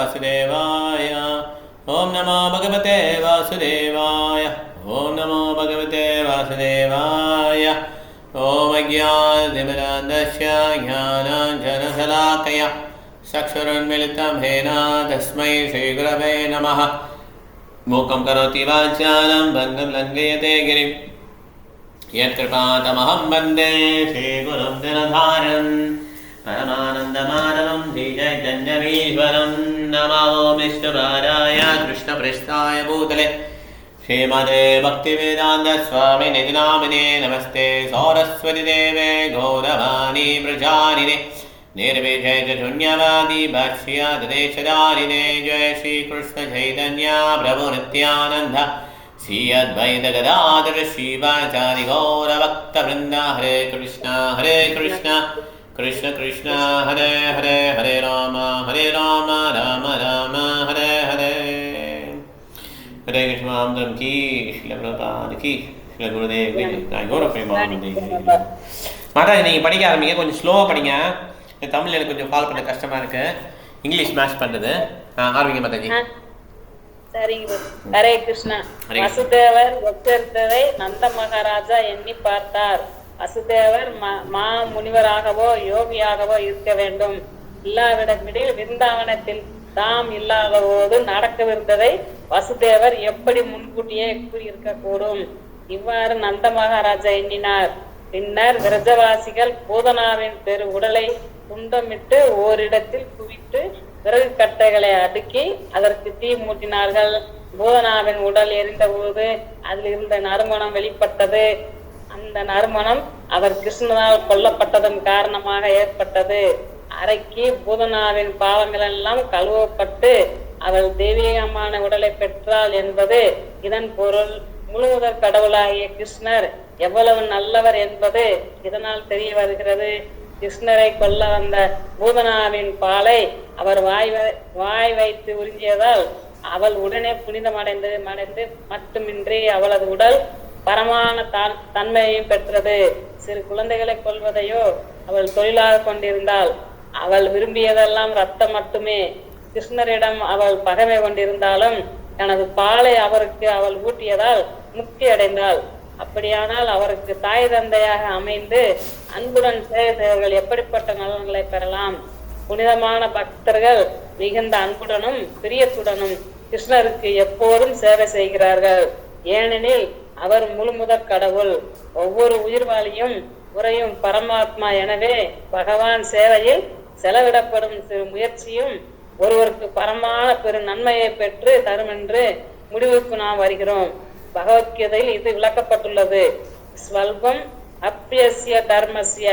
वासुदेवाय ओम नमो भगवते वासुदेवाय ओम नमो भगवते वासुदेवाय ओम अज्ञानतिमिरान्धस्य ज्ञानाञ्जनशलाकया चक्षुरुन्मिलितं येन तस्मै श्रीगुरवे नमः। मूकं करोति वाचालं भङ्गं लङ्घयते गिरिं यत्कृपातमहं वन्दे श्रीगुरुं दिनधारन् परमानन्दमाधवं श्रीचैतन्यमीश्वरं। नमो विष्णुपादाय कृष्णपृष्ठाय भूतले श्रीमते भक्तिवेदान्तस्वामिनिधि नामिने नमस्ते सरस्वती देवे गौरवाणी प्रचारिणे निर्विशेषशून्यवादी भाष्यादेशधारिणे। जय श्रीकृष्ण चैतन्य प्रभु नित्यानन्द श्री अद्वैत गदाधर श्रीवाचार्य गौरभक्तवृन्द। हरे कृष्ण कृष्ण कृष्ण हरे हरे हरे राम राम राम हरे हरे। हरे कृष्ण रामदम की श्रील प्रभुपाद की श्रील गुरुदेव की गौरव प्रेमानंदी। மாதாஜி நீங்கள் படிக்க ஆரம்பிங்க, கொஞ்சம் ஸ்லோவாக படிங்க. தமிழ் எனக்கு கொஞ்சம் ஃபாலோ பண்ண கஷ்டமாக இருக்குது, இங்கிலீஷ் மேட்ச் பண்ணுறது. ஆரம்பிங்க மாதாஜி. சரிங்க. ஹரே கிருஷ்ணா. வசுதேவர் உச்சரித்ததை நந்த மகாராஜா எண்ணி பார்த்தார். வசுதேவர் மா முனிவராகவோ யோகியாகவோ இருக்க வேண்டும். இல்லாவிடமிடில் விருந்தாவனத்தில் தாம் இல்லாத போது நடக்கவிருந்ததை வசுதேவர் எப்படி முன்கூட்டியே கூறியிருக்க கூடும்? இவ்வாறு நந்த மகாராஜா எண்ணினார். பின்னர் விரஜவாசிகள் பூதனாவின் பெரு உடலை துண்டமிட்டு ஓரிடத்தில் குவித்து விறகு கட்டைகளை அடுக்கி அதற்கு தீ மூட்டினார்கள். பூதனாவின் உடல் எரிந்த போது அதில் இருந்த நறுமணம் வெளிப்பட்டது. அந்த நறுமணம் அவர் கிருஷ்ணனால் கொல்லப்பட்டதன் காரணமாக ஏற்பட்டது. அறைக்கு பூதனாவின் பாவங்கள் எல்லாம் கழுவப்பட்டு அவள் தெய்வீகமான உடலை பெற்றாள் என்பது இதன் பொருள். முழுமுதற் கடவுளாகிய கிருஷ்ணர் எவ்வளவு நல்லவர் என்பது இதனால் தெரிய வருகிறது. கிருஷ்ணரை கொல்ல வந்த பூதனாவின் பாலை அவர் வாய் வைத்து உறிஞ்சியதால் அவள் உடனே புனிதமடைந்து மட்டுமின்றி அவளது உடல் பரமான தன்மையையும் பெற்றது. சிறு குழந்தைகளை கொல்வதையோ அவள் தொழிலாக கொண்டிருந்தாள். அவள் விரும்பியதெல்லாம் ரத்தம் மட்டுமே. கிருஷ்ணரிடம் அவள் பகைமை கொண்டிருந்தாலும் தனது பாலை அவருக்கு அவள் ஊட்டியதால் முக்தி அடைந்தாள். அப்படியானால் அவருக்கு தாய் தந்தையாக அமைந்து அன்புடன் சேவை செய்வர்கள் எப்படிப்பட்ட நலன்களை பெறலாம்? புனிதமான பக்தர்கள் மிகுந்த அன்புடனும் பிரியத்துடனும் கிருஷ்ணருக்கு எப்போதும் சேவை செய்கிறார்கள். ஏனெனில் அவர் முழுமுதற் கடவுள், ஒவ்வொரு உயிர்வாளியும் உறையும் பரமாத்மா. எனவே பகவான் சேவையில் செலவிடப்படும் சிறு முயற்சியும் ஒருவருக்கு பரமான பெரு நன்மையை பெற்று தரும் என்று முடிவுக்கு நாம் வருகிறோம். பகவத்கீதையில் இது விளக்கப்பட்டுள்ளது. ஸ்வல்பம் அப்பியசிய தர்மசிய,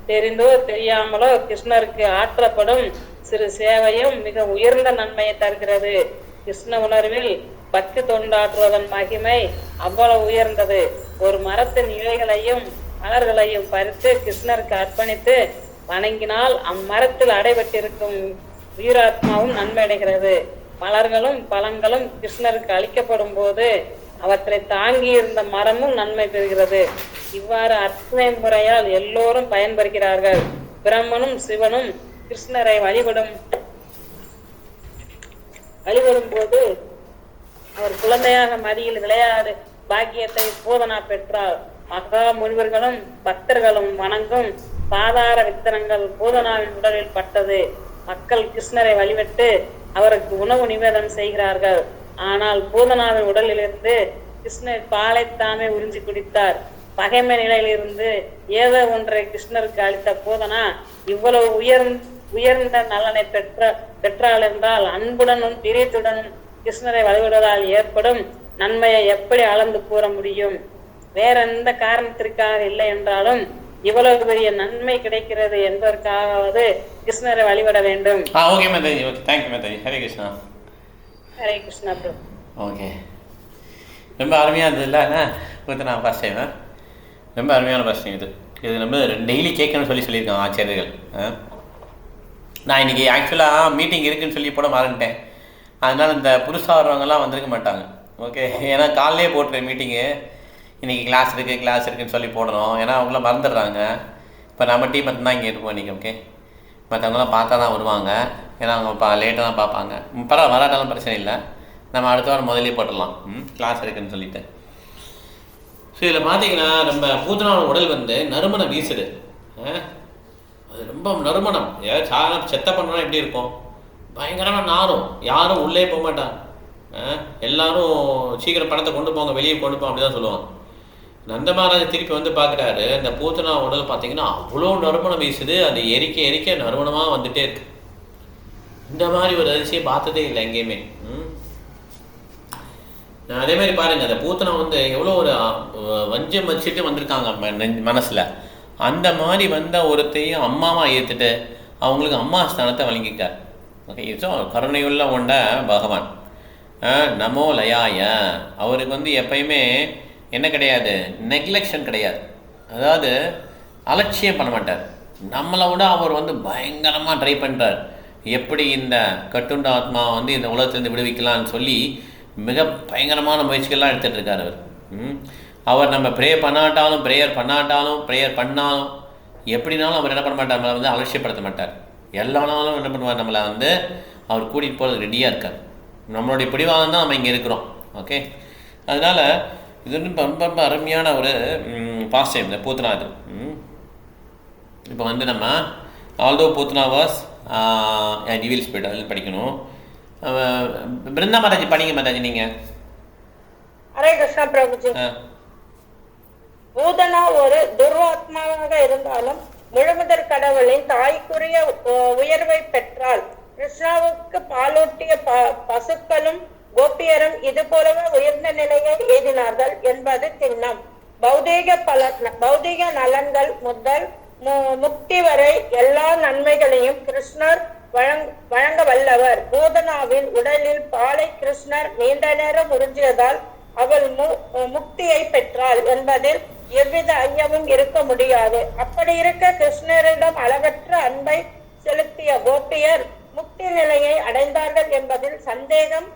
தெரிந்தோ தெரியாமலோ கிருஷ்ணருக்கு ஆற்றப்படும் சிறு சேவையும் மிக உயர்ந்த நன்மையை தருகிறது. கிருஷ்ண உணர்வில் பக்தி தொண்டாற்றுவதன் மகிமை அவ்வளவு உயர்ந்தது. ஒரு மரத்தின் இலைகளையும் மலர்களையும் பறித்து கிருஷ்ணருக்கு அர்ப்பணித்து வணங்கினால் அம்மரத்தில் அடைபட்டிருக்கும் உயிராத்மாவும் நன்மை அடைகிறது. மலர்களும் பழங்களும் கிருஷ்ணருக்கு அளிக்கப்படும் போது அவற்றை தாங்கி இருந்த மரமும் நன்மை பெறுகிறது. இவ்வாறு அர்ச்சனை முறையால் எல்லோரும் பயன்பெறுகிறார்கள். பிரம்மனும் சிவனும் கிருஷ்ணரை வழிபடும் போது அவர் குழந்தையாக மடியில் விளையாடு பாக்கியத்தை பூதனா பெற்றார். மகா முனிவர்களும் பக்தர்களும் வணங்கும் பாதார வித்தனங்கள் பூதனாவின் உடலில் பட்டது. மக்கள் கிருஷ்ணரை வழிபட்டு அவருக்கு உணவு நிவேதனம் செய்கிறார்கள். ஆனால் பூதனாவின் உடலிலிருந்து கிருஷ்ணர் பாலைத்தாமே உறிஞ்சி குடித்தார். பகைமை நிலையிலிருந்து ஏதோ ஒன்றை கிருஷ்ணருக்கு அளித்த பூதனா இவ்வளவு உயர்ந்த நலனை பெற்றாள் என்றால் அன்புடனும் பிரியத்துடனும் கிருஷ்ணரை வழிபடுவதால் ஏற்படும் நன்மையை எப்படி அளந்து கூற முடியும்? வேற எந்த காரணத்திற்காக இல்லை என்றாலும் இவ்வளவு பெரிய நன்மை கிடைக்கிறது என்பதற்காவது கிருஷ்ணரை வழிபட வேண்டும். Okay Mataji, okay, thank you Mataji. Hare Krishna. Hare Krishna Prabhu. Okay, ரொம்ப அருமையாக இருந்தது இல்லை? நான் ஃபர்ஸ்ட் டைம் ரொம்ப அருமையான ஃபர்ஸ்ட் டைம் இது. இது நம்ம டெய்லி கேட்கணும்னு சொல்லியிருக்காங்க ஆச்சாரியர்கள். நான் இன்றைக்கி ஆக்சுவலாக மீட்டிங் இருக்குதுன்னு சொல்லி போட மறந்துட்டேன். அதனால் இந்த புதுசாக வர்றவங்கலாம் வந்திருக்க மாட்டாங்க. ஓகே, ஏன்னா காலையிலே போட்டுறேன் மீட்டிங்கு, இன்றைக்கி கிளாஸ் இருக்குதுன்னு சொல்லி போடணும். ஏன்னா அவங்களாம் மறந்துடுறாங்க. இப்போ நம்ம டீம் மட்டும்தான் இங்கே இருப்போம் இன்றைக்கி. ஓகே, மற்றவங்களாம் பார்த்தா தான் வருவாங்க. ஏன்னா அவங்க லேட்டாக தான் பார்ப்பாங்க. பரவாயில்ல, வராட்டாலும் பிரச்சனை இல்லை, நம்ம அடுத்த வாரம் முதலே போட்டுடலாம், கிளாஸ் இருக்குன்னு சொல்லிட்டு. ஸோ இதில் பார்த்தீங்கன்னா நம்ம பூதனாவோட உடல் வந்து நறுமணம் வீசுது. அது ரொம்ப நறுமணம். ஏதாவது சாதம் செத்த பண்ணோன்னா எப்படி இருக்கும், பயங்கரமாக நாரும். யாரும் உள்ளே போக மாட்டாங்க. எல்லாரும் சீக்கிரம் பணத்தை கொண்டு போங்க, வெளியே கொண்டு போங்க, அப்படி தான் சொல்லுவாங்க. நந்த மகாராஜா திருப்பி வந்து பார்க்குறாரு, இந்த பூத்தனா உடல் பார்த்தீங்கன்னா அவ்வளோ நறுமணம் வீசுது. அது எரிக்க எரிக்க நறுமணமாக வந்துட்டே இருக்கு. இந்த மாதிரி ஒரு அதிசயம் பார்த்ததே இல்லை எங்கேயுமே. அதே மாதிரி பாருங்க, அந்த பூத்தனா வந்து எவ்வளோ ஒரு வஞ்சம் வச்சுட்டு வந்திருக்காங்க மனசில். அந்த மாதிரி வந்த ஒருத்தையும் அம்மாவாக ஏற்றுட்டு அவங்களுக்கு அம்மா ஸ்தானத்தை வழங்கிட்டார். ஓகே, ஸோ கருணையுள்ள ஒண்ட பகவான் நமோ லயாய. அவருக்கு வந்து எப்பயுமே என்ன கிடையாது, நெக்லெக்ஷன் கிடையாது. அதாவது அலட்சியம் பண்ண மாட்டார். நம்மளை விட அவர் வந்து பயங்கரமாக ட்ரை பண்ணுறார். எப்படி இந்த கட்டுண்ட ஆத்மா வந்து இந்த உலகத்துலேருந்து விடுவிக்கலான்னு சொல்லி மிக பயங்கரமான முயற்சிகள்லாம் எடுத்துகிட்டு இருக்கார் அவர். அவர் நம்ம ப்ரேயர் பண்ணாட்டாலும் ப்ரேயர் பண்ணாலும் எப்படினாலும் அவர் என்ன பண்ண மாட்டார், நம்மளை வந்து அலட்சியப்படுத்த மாட்டார். எல்லா நாளும் என்ன பண்ணுவார், நம்மளை வந்து அவர் கூட்டிகிட்டு போகிறது ரெடியாக இருக்கார். நம்மளுடைய பிடிவாதம் தான் நம்ம இங்கே இருக்கிறோம். ஓகே, அதனால் இது ரொம்ப ரொம்ப அருமையான ஒரு பாஸ்ட் டைம் இந்த பூத்தனா. இது இப்போ வந்து நம்ம ஆல்தோ பூத்தனா வாஸ் டிவில் ஸ்பிரிட் அதில் படிக்கணும். பிருந்தா மாதாஜி படிங்க மாதாஜி நீங்கள். ஹரே கிருஷ்ணா பிரபுஜி. பூதனா ஒரு துர்வாத்மாவாக இருந்தாலும் முழுமுதற் கடவுளின் தாய்க்குரிய உயர்வை பெற்றால் கிருஷ்ணாவுக்கு பாலூட்டிய பசுக்களும் கோபியரும் இது போலவே உயர்ந்த நிலையை எய்தினார்கள் என்பது திண்ணம். பௌதீக நலன்கள் முதல் முக்தி வரை எல்லா நன்மைகளையும் கிருஷ்ணர் வழங்க வல்லவர். பூதனாவின் உடலில் பாலை கிருஷ்ணர் நீண்ட நேரம் உறிஞ்சியதால் அவள் முக்தியை பெற்றாள் என்பதில் எவ்வித ஐயமும் இருக்க முடியாது. அப்படி இருக்க கிருஷ்ணரிடம் அளவற்ற அன்பை செலுத்திய கோபியர் முக்தி நிலையை அடைந்தார்கள் என்பதில் சந்தேகம்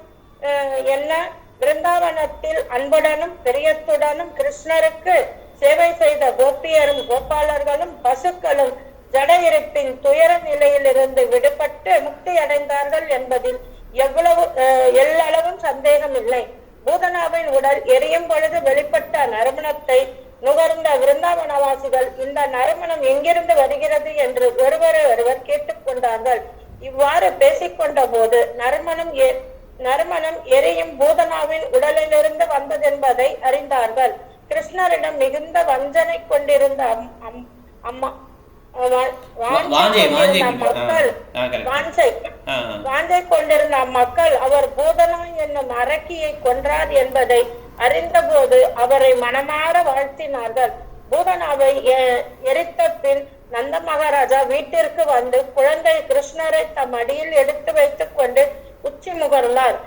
என்ன? பிருந்தாவனத்தில் அன்புடனும் பிரியத்துடனும் கிருஷ்ணருக்கு சேவை செய்த கோபியரும் கோபாலர்களும் பசுக்களும் ஜட இருப்பின் துயர நிலையிலிருந்து விடுபட்டு முக்தி அடைந்தார்கள் என்பதில் எல்லளவும் சந்தேகம் இல்லை. பூதனாவின் உடல் எரியும் பொழுது வெளிப்பட்ட நறுமணத்தை நுகர்ந்த விருந்தாவனவாசிகள் இந்த நறுமணம் எங்கிருந்து வருகிறது என்று ஒருவரை ஒருவர் கேட்டுக்கொண்டார்கள். இவ்வாறு பேசிக்கொண்ட போது நறுமணம் எரியும் பூதனாவின் உடலிலிருந்து வந்ததென்பதை அறிந்தார்கள். கிருஷ்ணரிடம் மிகுந்த வஞ்சனை கொண்டிருந்த மக்கள் அவர் பூதனா என்னும் அரக்கியை கொன்றார் என்பதை அறிந்தபோது அவரை மனமாற வாழ்த்தினார்கள். பூதனாவை எரித்த பின் நந்த மகாராஜா வீட்டிற்கு வந்து குழந்தை கிருஷ்ணரை தம் அடியில் எடுத்து வைத்துக் கொண்டு உச்சி முகர்ந்தார்.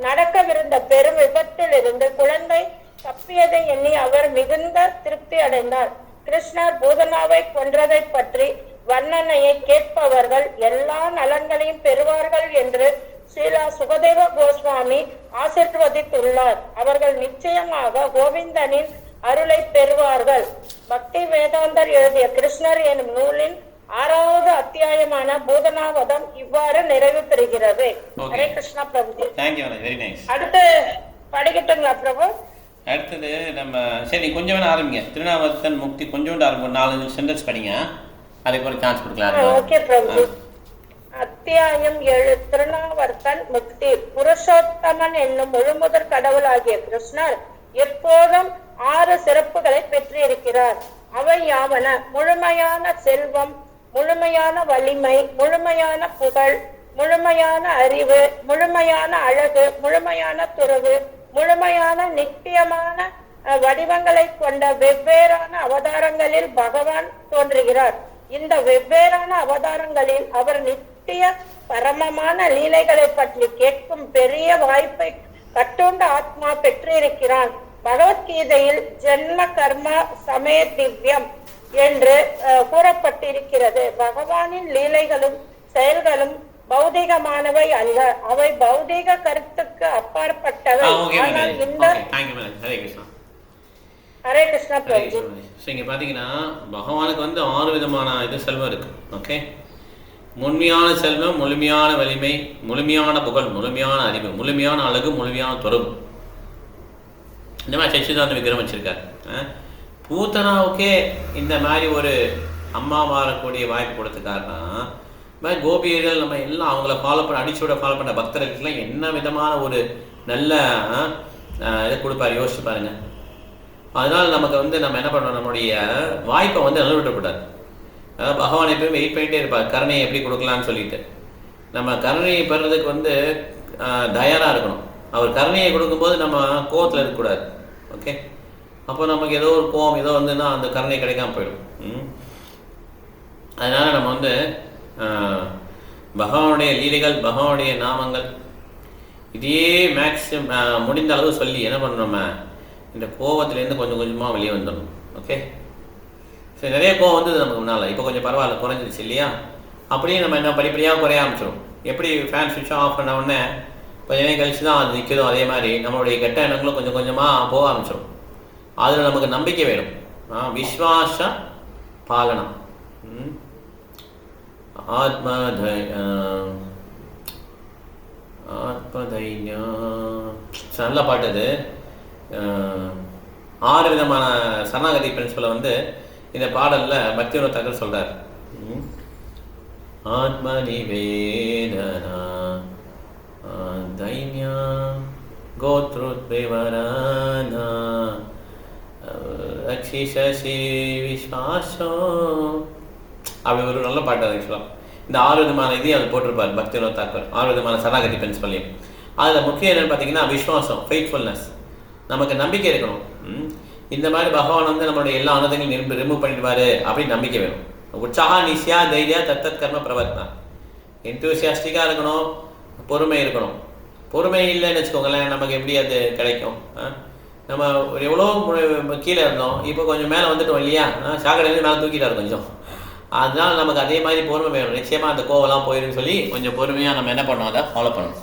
நடக்கவிருந்த பெரும் விபத்தில் இருந்து குழந்தை தப்பியதை எண்ணி அவர் மிகுந்த திருப்தி அடைந்தார். கிருஷ்ணர் பூதனாவை கொன்றதை பற்றி வர்ணனையை கேட்பவர்கள் எல்லா நலன்களையும் பெறுவார்கள் என்று ஸ்ரீலா சுகதேவ கோஸ்வாமி ஆசீர்வதித்துள்ளார். அவர்கள் நிச்சயமாக கோவிந்தனின் அருளை பெறுவார்கள். பக்தி வேதாந்தர் எழுதிய கிருஷ்ணர் எனும் நூலின் 6வது அத்தியாயமான பூதனாவதம் இவ்வாறு நிறைவு பெறுகிறது. ஹரே கிருஷ்ணா பிரபுஜி. அடுத்து படிக்கட்டுங்களா பிரபு? அடுத்தது நம்ம சரி கொஞ்சம் வேணா ஆரம்பிங்க. திருநாவர்த்தன் முக்தி கொஞ்சோண்டு ஆரம்பிக்கும். 4 சென்டென்ஸ் படிங்க, அதுக்கு ஒரு சான்ஸ் கொடுக்கலாம். ஓகே பிரபு. அத்தியாயம் 7 திருநாவர்த்தன் முக்தி. புருஷோத்தமன் என்னும் முழுமுதற் கடவுளாகிய கிருஷ்ணர் எப்போதும் 6 சிறப்புகளை பெற்றிருக்கிறார். அவை யாவன: முழுமையான செல்வம், முழுமையான வலிமை, முழுமையான புகழ், முழுமையான அறிவு, முழுமையான அழகு, முழுமையான துறவு, முழுமையான நித்தியமான வடிவங்களை கொண்ட வெவ்வேறான அவதாரங்களில் பகவான் தோன்றுகிறார். இந்த வெவ்வேறான அவதாரங்களில் அவர் நித்திய பரமமான லீலைகளை பற்றி கேட்கும் பெரிய வாய்ப்பை கட்டுண்ட ஆத்மா பெற்றிருக்கிறான். பகவத்கீதையில் ஜென்ம கர்மா சமய திவ்யம் என்று கூறப்பட்டிருக்கிறது. பகவானின் லீலைகளும் செயல்களும் பௌதிகமானவை அல்ல, அவை பௌதிக கருத்துக்கு அப்பாற்பட்டவை. ஆனால் இந்த ஹரே கிருஷ்ணா பிரபு. இங்க பாத்தீங்கன்னா பகவானுக்கு வந்து 6 விதமான செல்வம் இருக்கு. ஓகே, முழுமையான செல்வம், முழுமையான வலிமை, முழுமையான புகழ், முழுமையான அறிவு, முழுமையான அழகு, முழுமையான தொடர்பு. இந்த மாதிரி சச்சிதானந்த விக்கிரம் வச்சிருக்காரு. பூத்தனாவுக்கே இந்த மாதிரி ஒரு அம்மா மாறக்கூடிய வாய்ப்பு கொடுத்துக்காருன்னா, இந்த மாதிரி கோபியர்கள் நம்ம எல்லாம் அவங்கள ஃபாலோ பண்ண அடிச்சோட ஃபாலோ பண்ண பக்தர்களுக்கெல்லாம் என்ன விதமான ஒரு நல்ல இதை கொடுப்பாரு யோசிச்சு பாருங்க. அதனால் நமக்கு நம்ம என்ன பண்ணுறோம், நம்மளுடைய வாய்ப்பை நல்ல விடக்கூடாது. அதாவது பகவான் எப்பயும் வெயிட் பண்ணிகிட்டே இருப்பார், கருணையை எப்படி கொடுக்கலான்னு சொல்லிட்டு. நம்ம கருணையை பெறதுக்கு தயாராக இருக்கணும். அவர் கருணையை கொடுக்கும்போது நம்ம கோவத்தில் இருக்கக்கூடாது. ஓகே, அப்போ நமக்கு ஏதோ ஒரு கோவம் ஏதோ வந்துன்னா அந்த கருணை கிடைக்காம போயிடும். அதனால் நம்ம பகவானுடைய லீலைகள், பகவானுடைய நாமங்கள் இதையே மேக்ஸிமம் முடிந்த அளவு சொல்லி என்ன பண்ணணும், நம்ம இந்த கோவத்துலேருந்து கொஞ்சம் கொஞ்சமாக வெளியே வந்துடணும். ஓகே, சரி, நிறைய கோவம் வந்தது நமக்கு முன்னால், இப்போ கொஞ்சம் பரவாயில்ல, குறைஞ்சிருச்சு இல்லையா? அப்படியே நம்ம என்ன படிப்படியாக குறைய ஆரம்பிச்சிடும். எப்படி ஃபேன் சுவிட்ச் ஆஃப் பண்ண உடனே கொஞ்சம் நேரம் கழிச்சு தான் அது நிற்கிறோம், அதே மாதிரி நம்மளுடைய கெட்ட எண்ணங்களும் கொஞ்சம் கொஞ்சமாக போக ஆரம்பிச்சிடும். அதில் நமக்கு நம்பிக்கை வேணும். விஸ்வாச பாலனம், ஆத்மதைரியம், நல்ல பாட்டு அது. 6 விதமான சரணாகதி பிரின்சிபலை இந்த பாடலில் பக்திவினோத் தாக்கூர் சொல்கிறார். ஆத்ம நிவேதனா தைன்யம் கோத்ருத்விவரானா ரக்ஷிஷி விஸ்வாசம், அப்படி ஒரு நல்ல பாட்டு அது. ஆக்சுவலாக இந்த 6 விதமான இதையும் அது போட்டிருப்பார் பக்திவினோத் தாக்கூர், 6 விதமான சரணாகதி பிரின்சிபலையும். அதில் முக்கியம் என்னென்னு பார்த்தீங்கன்னா விஸ்வாசம், ஃபெய்த்ஃபுல்னஸ், நமக்கு நம்பிக்கை இருக்கணும். இந்த மாதிரி பகவான் நம்மளுடைய எல்லா அனதங்களையும் ரிமூவ் பண்ணிடுவார் அப்படின்னு நம்பிக்கை வேணும். உற்சாகா நிஷ்யா தைரியா தத்தத் கர்ம பிரவர்த்தனா, என்தூசியாஸ்டிக்காக இருக்கணும், பொறுமை இருக்கணும். பொறுமை இல்லைன்னு வச்சுக்கோங்களேன், நமக்கு எப்படி அது கிடைக்கும்? நம்ம எவ்வளோ கீழே இருந்தோம், இப்போ கொஞ்சம் மேலே வந்துட்டோம் இல்லையா? சாக்கடையிலேருந்து மேலே தூக்கிட்டாரு கொஞ்சம். அதனால நமக்கு அதே மாதிரி பொறுமை வேணும். நிச்சயமாக அந்த கோவெல்லாம் போயிடுன்னு சொல்லி கொஞ்சம் பொறுமையாக நம்ம என்ன பண்ணோம், அதை ஃபாலோ பண்ணணும்.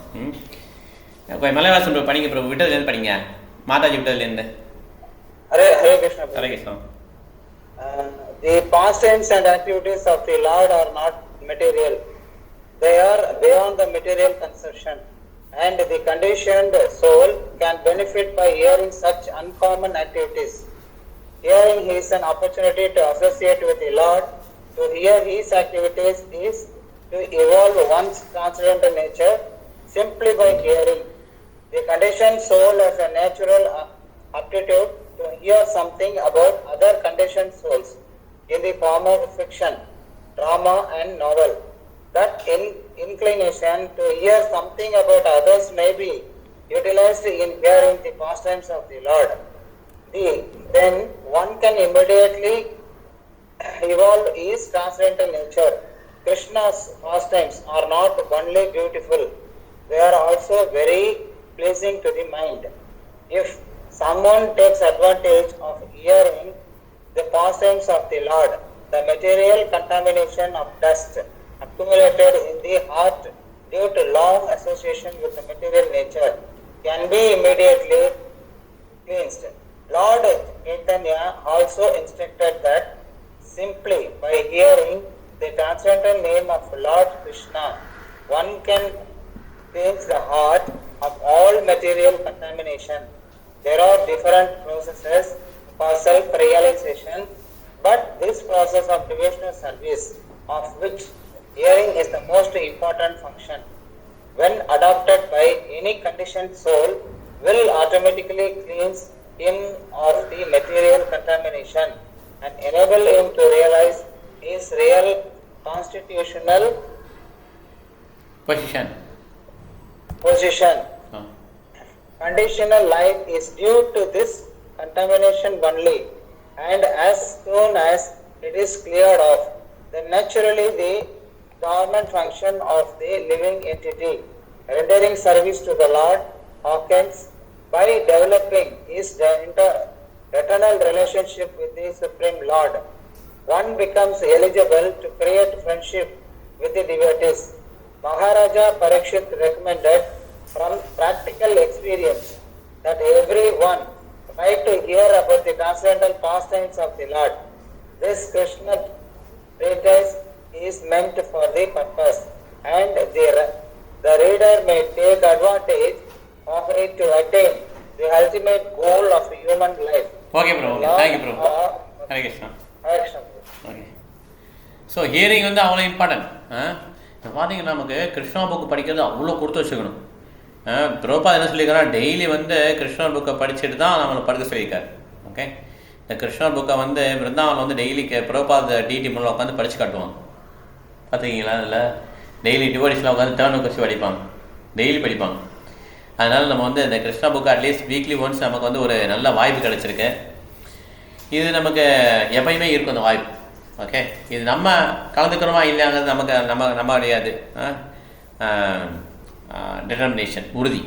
மலைவாசம் படிங்க பிரபு, விட்டதுலேருந்து படிங்க, Mataji விட்டதுலேருந்து. Hare Krishna. Hare Krishna. The pastimes and activities of the Lord are not material. They are beyond the material conception, and the conditioned soul can benefit by hearing such uncommon activities. Hearing is an opportunity to associate with the Lord. To hear His activities is to evolve one's transcendental nature simply by hearing. The conditioned soul has a natural aptitude to hear something about other conditioned souls in the form of fiction, drama and novel. That inclination to hear something about others may be utilized in hearing the pastimes of the Lord. Then one can immediately evolve his transcendental nature. Krishna's pastimes are not only beautiful, they are also very pleasing to the mind. If someone takes advantage of hearing the pastimes of the Lord, the material contamination of dust accumulated in the heart due to long association with the material nature can be immediately cleansed. Lord Chaitanya also instructed that simply by hearing the transcendental name of Lord Krishna, one can cleanse the heart of all material contamination. There are different processes for self-realization, but this process of devotional service, of which hearing is the most important function, when adopted by any conditioned soul, will automatically cleanse him of the material contamination and enable him to realize his real constitutional position. Conditional life is due to this contamination only, and as soon as it is cleared off, then naturally the dormant function of the living entity, rendering service to the Lord, awakens by developing his eternal relationship with the Supreme Lord. One becomes eligible to create friendship with the devotees. Maharaja Parikshit recommended from practical experience that everyone try to hear about the transcendental pastimes of the Lord. This Krishna treatise is meant for the purpose, and the reader may take advantage of it to attain the ultimate goal of human life. Okay bro, okay, thank you bro. Hare Krishna. Okay. So hearing வந்து அவ்வளோ important. இப்போ பார்த்தீங்கன்னா நமக்கு Krishna book படிக்கிறது அவ்வளோ கொடுத்து வச்சுக்கணும். பிரபுபாத் என்ன சொல்லியிருக்காருன்னா டெய்லி வந்து கிருஷ்ணர் புக்கை படிச்சுட்டு தான் நம்மளை படுக்க சொல்லியிருக்காரு. ஓகே, இந்த கிருஷ்ணர் புக்கை வந்து பிருந்தாவனில் வந்து டெய்லி பிரபுபாத் டிடி மூலம் உட்காந்து படித்து காட்டுவாங்க. பார்த்துக்கிங்களா? அதில் டெய்லி டிவோடிஸில் உட்காந்து டேர்ன் வச்சு படிப்பாங்க, டெய்லி படிப்பாங்க. அதனால் நம்ம வந்து இந்த Krishna book at least weekly once நமக்கு வந்து ஒரு நல்ல வாய்ப்பு கிடச்சிருக்கு. இது நமக்கு எப்பயுமே இருக்கும் அந்த வாய்ப்பு. ஓகே, இது நம்ம கலந்துக்கிறோமா இல்லையாங்கிறது நமக்கு நம்ம கிடையாது. டிட்டர்மினேஷன், உறுதி.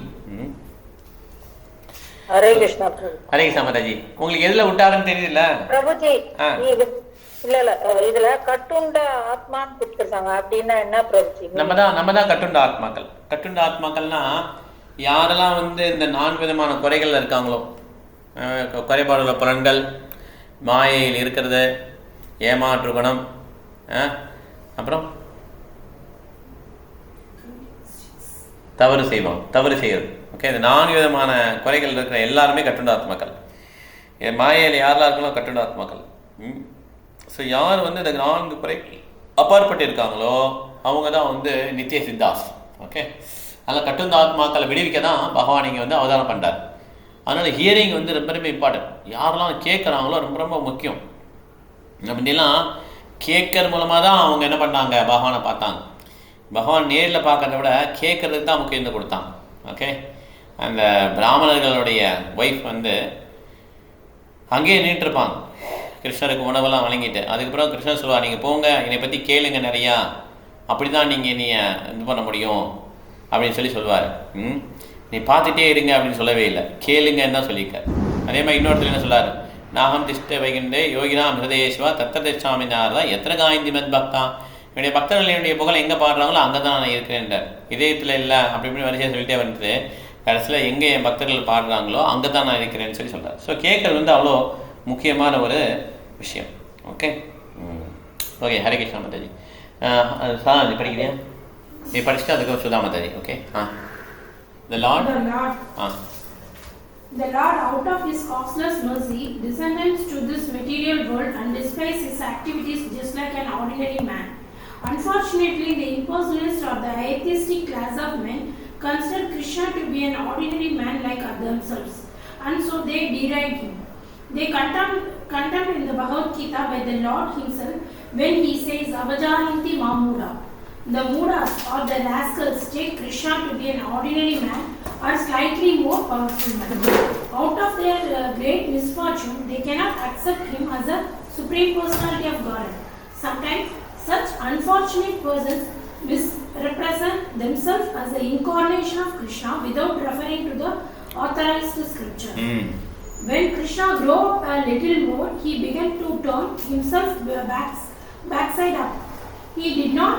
ஹரே கிருஷ்ணா. ஹரே கிருஷ்ணா மாதாஜி. உங்களுக்கு எதில் விட்டாருன்னு தெரியல பிரபுஜி. இல்ல இதுல கட்டுண்ட ஆத்மான்னு கொடுத்துருக்காங்க அப்படின்னா என்ன பிரபுஜி? நம்ம தான் கட்டுண்ட ஆத்மாக்கள். கட்டுண்ட ஆத்மாக்கள்னா யாரெல்லாம் வந்து இந்த 4 விதமான குறைகள் இருக்காங்களோ, குறைபாடுள்ள புலன்கள், மாயையில் இருக்கிறது, ஏமாற்று குணம், அப்புறம் தவறு செய்வது. ஓகே, இந்த 4 விதமான குறைகள் இருக்கிற எல்லாருமே கட்டுண்ட ஆத்மாக்கள். மாயையில் யாரெல்லாம் இருக்கலாம் கட்டுண்ட ஆத்மாக்கள். ஸோ யார் வந்து இந்த 4 குறைகள் அப்பாற்பட்டு இருக்காங்களோ அவங்க தான் வந்து நித்திய சித்தாஸ். ஓகே, அதனால் கட்டுண்ட ஆத்மாக்களை விடுவிக்க தான் பகவான் இங்கே வந்து அவதாரம் பண்ணுறார். அதனால் ஹியரிங் வந்து ரொம்ப ரொம்ப இம்பார்ட்டன்ட். யாரெல்லாம் கேட்குறாங்களோ ரொம்ப ரொம்ப முக்கியம். அப்படின்லாம் கேட்கறது மூலமாக தான் அவங்க என்ன பண்ணாங்க, பகவானை பார்த்தாங்க. பகவான் நேரில் பார்க்கறத விட கேட்கறதுக்கு தான் முக்கியத்துவம் கொடுத்தாங்க. ஓகே, அந்த பிராமணர்களுடைய ஒய்ஃப் வந்து அங்கேயே நின்றுருப்பாங்க கிருஷ்ணருக்கு உணவெல்லாம் வழங்கிட்டு. அதுக்கப்புறம் கிருஷ்ணர் சொல்லுவார், நீங்கள் போங்க, என்னை பற்றி கேளுங்க நிறையா, அப்படி தான் நீங்கள் இது பண்ண முடியும் அப்படின்னு சொல்லுவார். நீ பார்த்துட்டே இருங்க அப்படின்னு சொல்லவே இல்லை, கேளுங்கன்னு தான் சொல்லியிருக்கார். அதே மாதிரி இன்னொருத்தர் என்ன சொல்லார், நாகம் திஷ்ட வைகின்றே யோகினாம் ஹிருதயேஸ்வா தத்ததேசாமி நாரதா எத்தனை காய்ந்தி மத் பக்தா. என்னுடைய பக்தர்கள் என்னுடைய புகழை எங்கே பாடுறாங்களோ அங்கே தான் நான் இருக்கிறேன்றார். இதயத்தில் இல்லை அப்படி இப்படின்னு வரிசையாக சொல்லிட்டே வந்துட்டு கடைசியில் எங்கே என் பக்தர்கள் பாடுறாங்களோ அங்கே தான் நான் இருக்கிறேன்னு சொல்கிறார். ஸோ கேட்கறது வந்து அவ்வளோ முக்கியமான ஒரு விஷயம். Okay, okay. ஹரே கிருஷ்ணா மாதாஜி. நீ படிக்கிறியா? நீ படிச்சுட்டு அதுக்கு Sudha Mataji. Okay. The Lord, the Lord, out of His causeless mercy, descended to this material world and displays His activities just like an ordinary man. Unfortunately, the impersonalists or the atheistic class of men consider Krishna to be an ordinary man like themselves, and so they deride him. They condemned in the Bhagavad Gita by the Lord Himself when He says, "Avajayanti Mamuda." The Mudas or the rascals take Krishna to be an ordinary man or slightly more powerful man. Out of their great misfortune, they cannot accept Him as a Supreme Personality of Godhead. Sometimes, such unfortunate persons misrepresent themselves as the incarnation of Krishna without referring to the authorized scripture. When Krishna grew up a little more, he began to turn himself backside up. He did not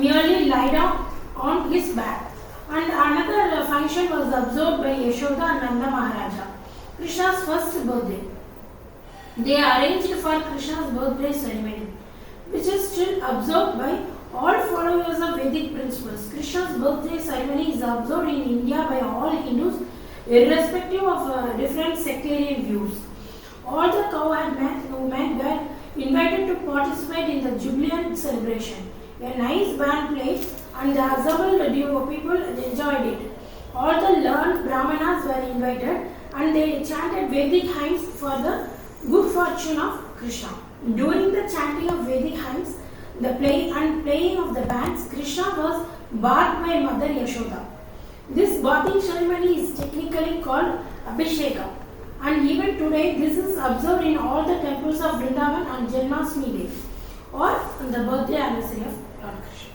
merely lie down on his back. And another function was observed by Yashoda and Nanda Maharaja, Krishna's first birthday. They arranged for Krishna's birthday ceremony, which is still observed by all followers of Vedic principles. Krishna's birthday ceremony is observed in India by all Hindus, irrespective of different sectarian views. All the cowherd men were invited to participate in the jubilant celebration. A nice band played and the assembled people enjoyed it. All the learned brahmanas were invited and they chanted Vedic hymns for the good fortune of Krishna. During the chanting of Vedic hymns, the playing of the bands, Krishna was bathed by Mother Yashoda. This bathing ceremony is technically called Abhisheka, and even today this is observed in all the temples of Vrindavan on Janmashtami Day or on the birthday anniversary of Lord Krishna.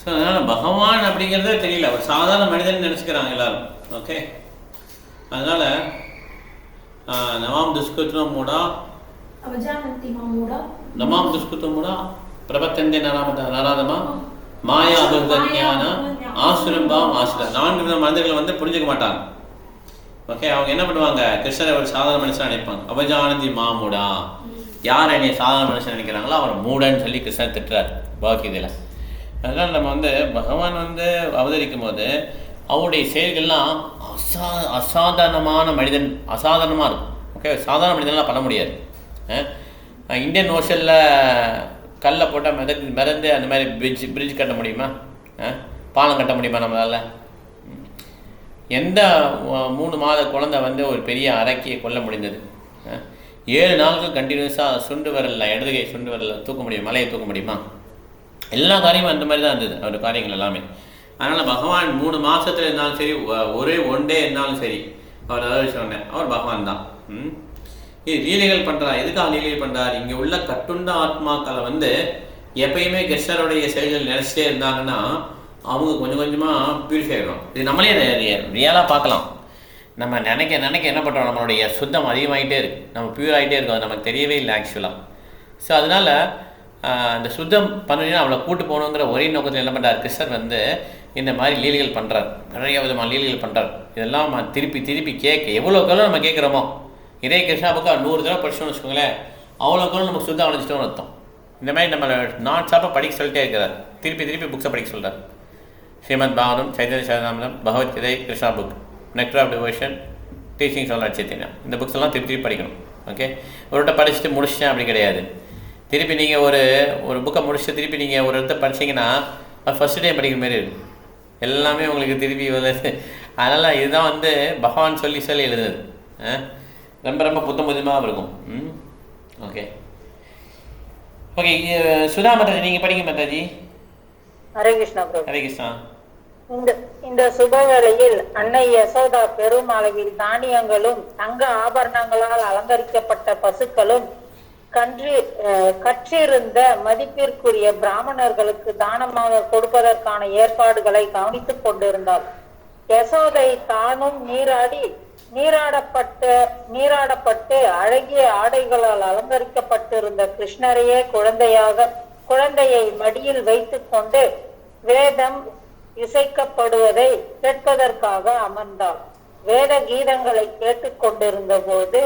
So அதனால் பகவான் அப்படிங்கிறதே தெரியல, ஒரு சாதாரண மனிதன் நினச்சிக்கிறாங்க எல்லாரும். Okay, அதனால் நமாம் துஷ்கிருத்தம் மூடா நமாம் துஷ்கிருத்தம் மூடா பிரபத்தந்தே நராதமா மாயா அபுர்தஞான ஆசுரம்பாம் ஆசுர 4 வித மனிதர்கள் வந்து புரிஞ்சுக்க மாட்டாங்க. ஓகே, அவங்க என்ன பண்ணுவாங்க, கிருஷ்ணரை ஒரு சாதாரண மனுஷனாக நினைப்பாங்க. அபஜானந்தி மாமுடா, யார் என்னை சாதாரண மனுஷன் நினைக்கிறாங்களோ அவர் மூடன்னு சொல்லி கிருஷ்ணர் திட்டுறார் பகவத்கீதையில். அதனால் நம்ம பகவான் அவதரிக்கும் போது அவருடைய செயல்கள்லாம் அசாதாரணமான மனிதன், அசாதாரணமாக இருக்கும். ஓகே, சாதாரண மனிதன்லாம் பண்ண முடியாது. இந்தியன் ஓஷனில் கல்லை போட்டால் மிதந்து அந்த மாதிரி பிரிட்ஜ் கட்ட முடியுமா? பாலம் கட்ட முடியுமா நம்மளால்? எந்த 3 மாத குழந்தை ஒரு பெரிய அரக்கியை கொல்ல முடிந்தது? 7 நாளுக்கு கண்டினியூஸாக சுண்டு வரல, இடதுகை சுண்டு வரல தூக்க முடியும், மலையை தூக்க முடியுமா? எல்லா காரியமும் அந்த மாதிரி தான் இருந்தது அவருடைய காரியங்கள் எல்லாமே. அதனால் பகவான் 3 மாதத்தில் இருந்தாலும் சரி, ஒரே 1 டே இருந்தாலும் சரி, அவர் அதாவது சொன்னேன், அவர் பகவான் தான். இது லீலைகள் பண்ணுறார். எதுக்காக லீலைகள் பண்ணுறார்? இங்கே உள்ள கட்டுண்ட ஆத்மாக்களை எப்பயுமே கிருஷ்ணருடைய செயல்கள் நினைச்சிட்டே இருந்தாங்கன்னா அவங்க கொஞ்சம் கொஞ்சமாக பியூரிஃபை ஆகிடும். இது நம்மளே ரியலாக பார்க்கலாம். நம்ம நினைக்க என்ன பண்ணுறோம், நம்மளுடைய சுத்தம் அதிகமாகிட்டே இருக்குது, நம்ம பியூர் ஆகிட்டே இருக்கும், அது நமக்கு தெரியவே இல்லை ஆக்சுவலாக. ஸோ அதனால் அந்த சுத்தம் பண்ணுறீங்கன்னா அவளை கூட்டு போகணுங்கிற ஒரே நோக்கத்தில் என்ன பண்ணுறார் கிருஷ்ணர் இந்த மாதிரி லீலைகள் பண்ணுறார், நிறைய விதமான லீலைகள் பண்ணுறார். இதெல்லாம் நம்ம திருப்பி கேட்க எவ்வளோக்கெல்லாம் நம்ம கேட்குறோமோ, இதே கிருஷ்ணா புக்கை 100 தடவை படிச்சோம்னு வச்சுக்கோங்களேன், அவ்வளோக்கெல்லாம் நமக்கு சுத்தம் அடைஞ்சிட்டோம்னு அர்த்தம். இந்த மாதிரி நம்ம நான் ஸ்டாப்பாக படிக்க சொல்லிட்டே இருக்கிறார், திருப்பி புக்ஸை படிக்க சொல்கிறார். Srimad Bhagavatam, Chaitanya சரிதாமிர்தம், Bhagavad Gita, Krishna book, nectar of devotion, teachings of Lord Chaitanya, இந்த புக்ஸ் எல்லாம் திருப்பி படிக்கணும். ஓகே, ஒருட்ட படிச்சுட்டு முடிச்சிட்டேன் அப்படி கிடையாது. திருப்பி நீங்கள் ஒரு புக்கை முடிச்சுட்டு திருப்பி நீங்கள் ஒரு இடத்த படிச்சிங்கன்னா அது ஃபஸ்ட்டு டைம் படிக்கிற மாதிரி இருக்கும், எல்லாமே உங்களுக்கு திருப்பி வருது. அதனால் இதுதான் பகவான் சொல்லி எழுதுனது. ரொம்ப புத்தமாக இருக்கும். ஓகே ஓகே சுதா மாதாஜி, நீங்கள் படிங்க மாதாஜி. ஹரே கிருஷ்ணா. ஹரே கிருஷ்ணா. இந்த சுப வேளையில் அன்னை யசோதா பெரும் அளவில் தானியங்களும் தங்க ஆபரணங்களால் அலங்கரிக்கப்பட்ட பசுக்களும் கற்றிருந்த மதிப்பிற்குரிய பிராமணர்களுக்கு தானமாக கொடுப்பதற்கான ஏற்பாடுகளை கவனித்துக் கொண்டிருந்தாள். யசோதை தானும் நீராடப்பட்டு அழகிய ஆடைகளால் அலங்கரிக்கப்பட்டிருந்த கிருஷ்ணரையே குழந்தையை மடியில் வைத்துக் கொண்டு வேதம் இசைக்கப்படுவதை கேட்பதற்காக அமர்ந்தாள். வேத கீதங்களை கேட்டுக் கொண்டிருந்த போது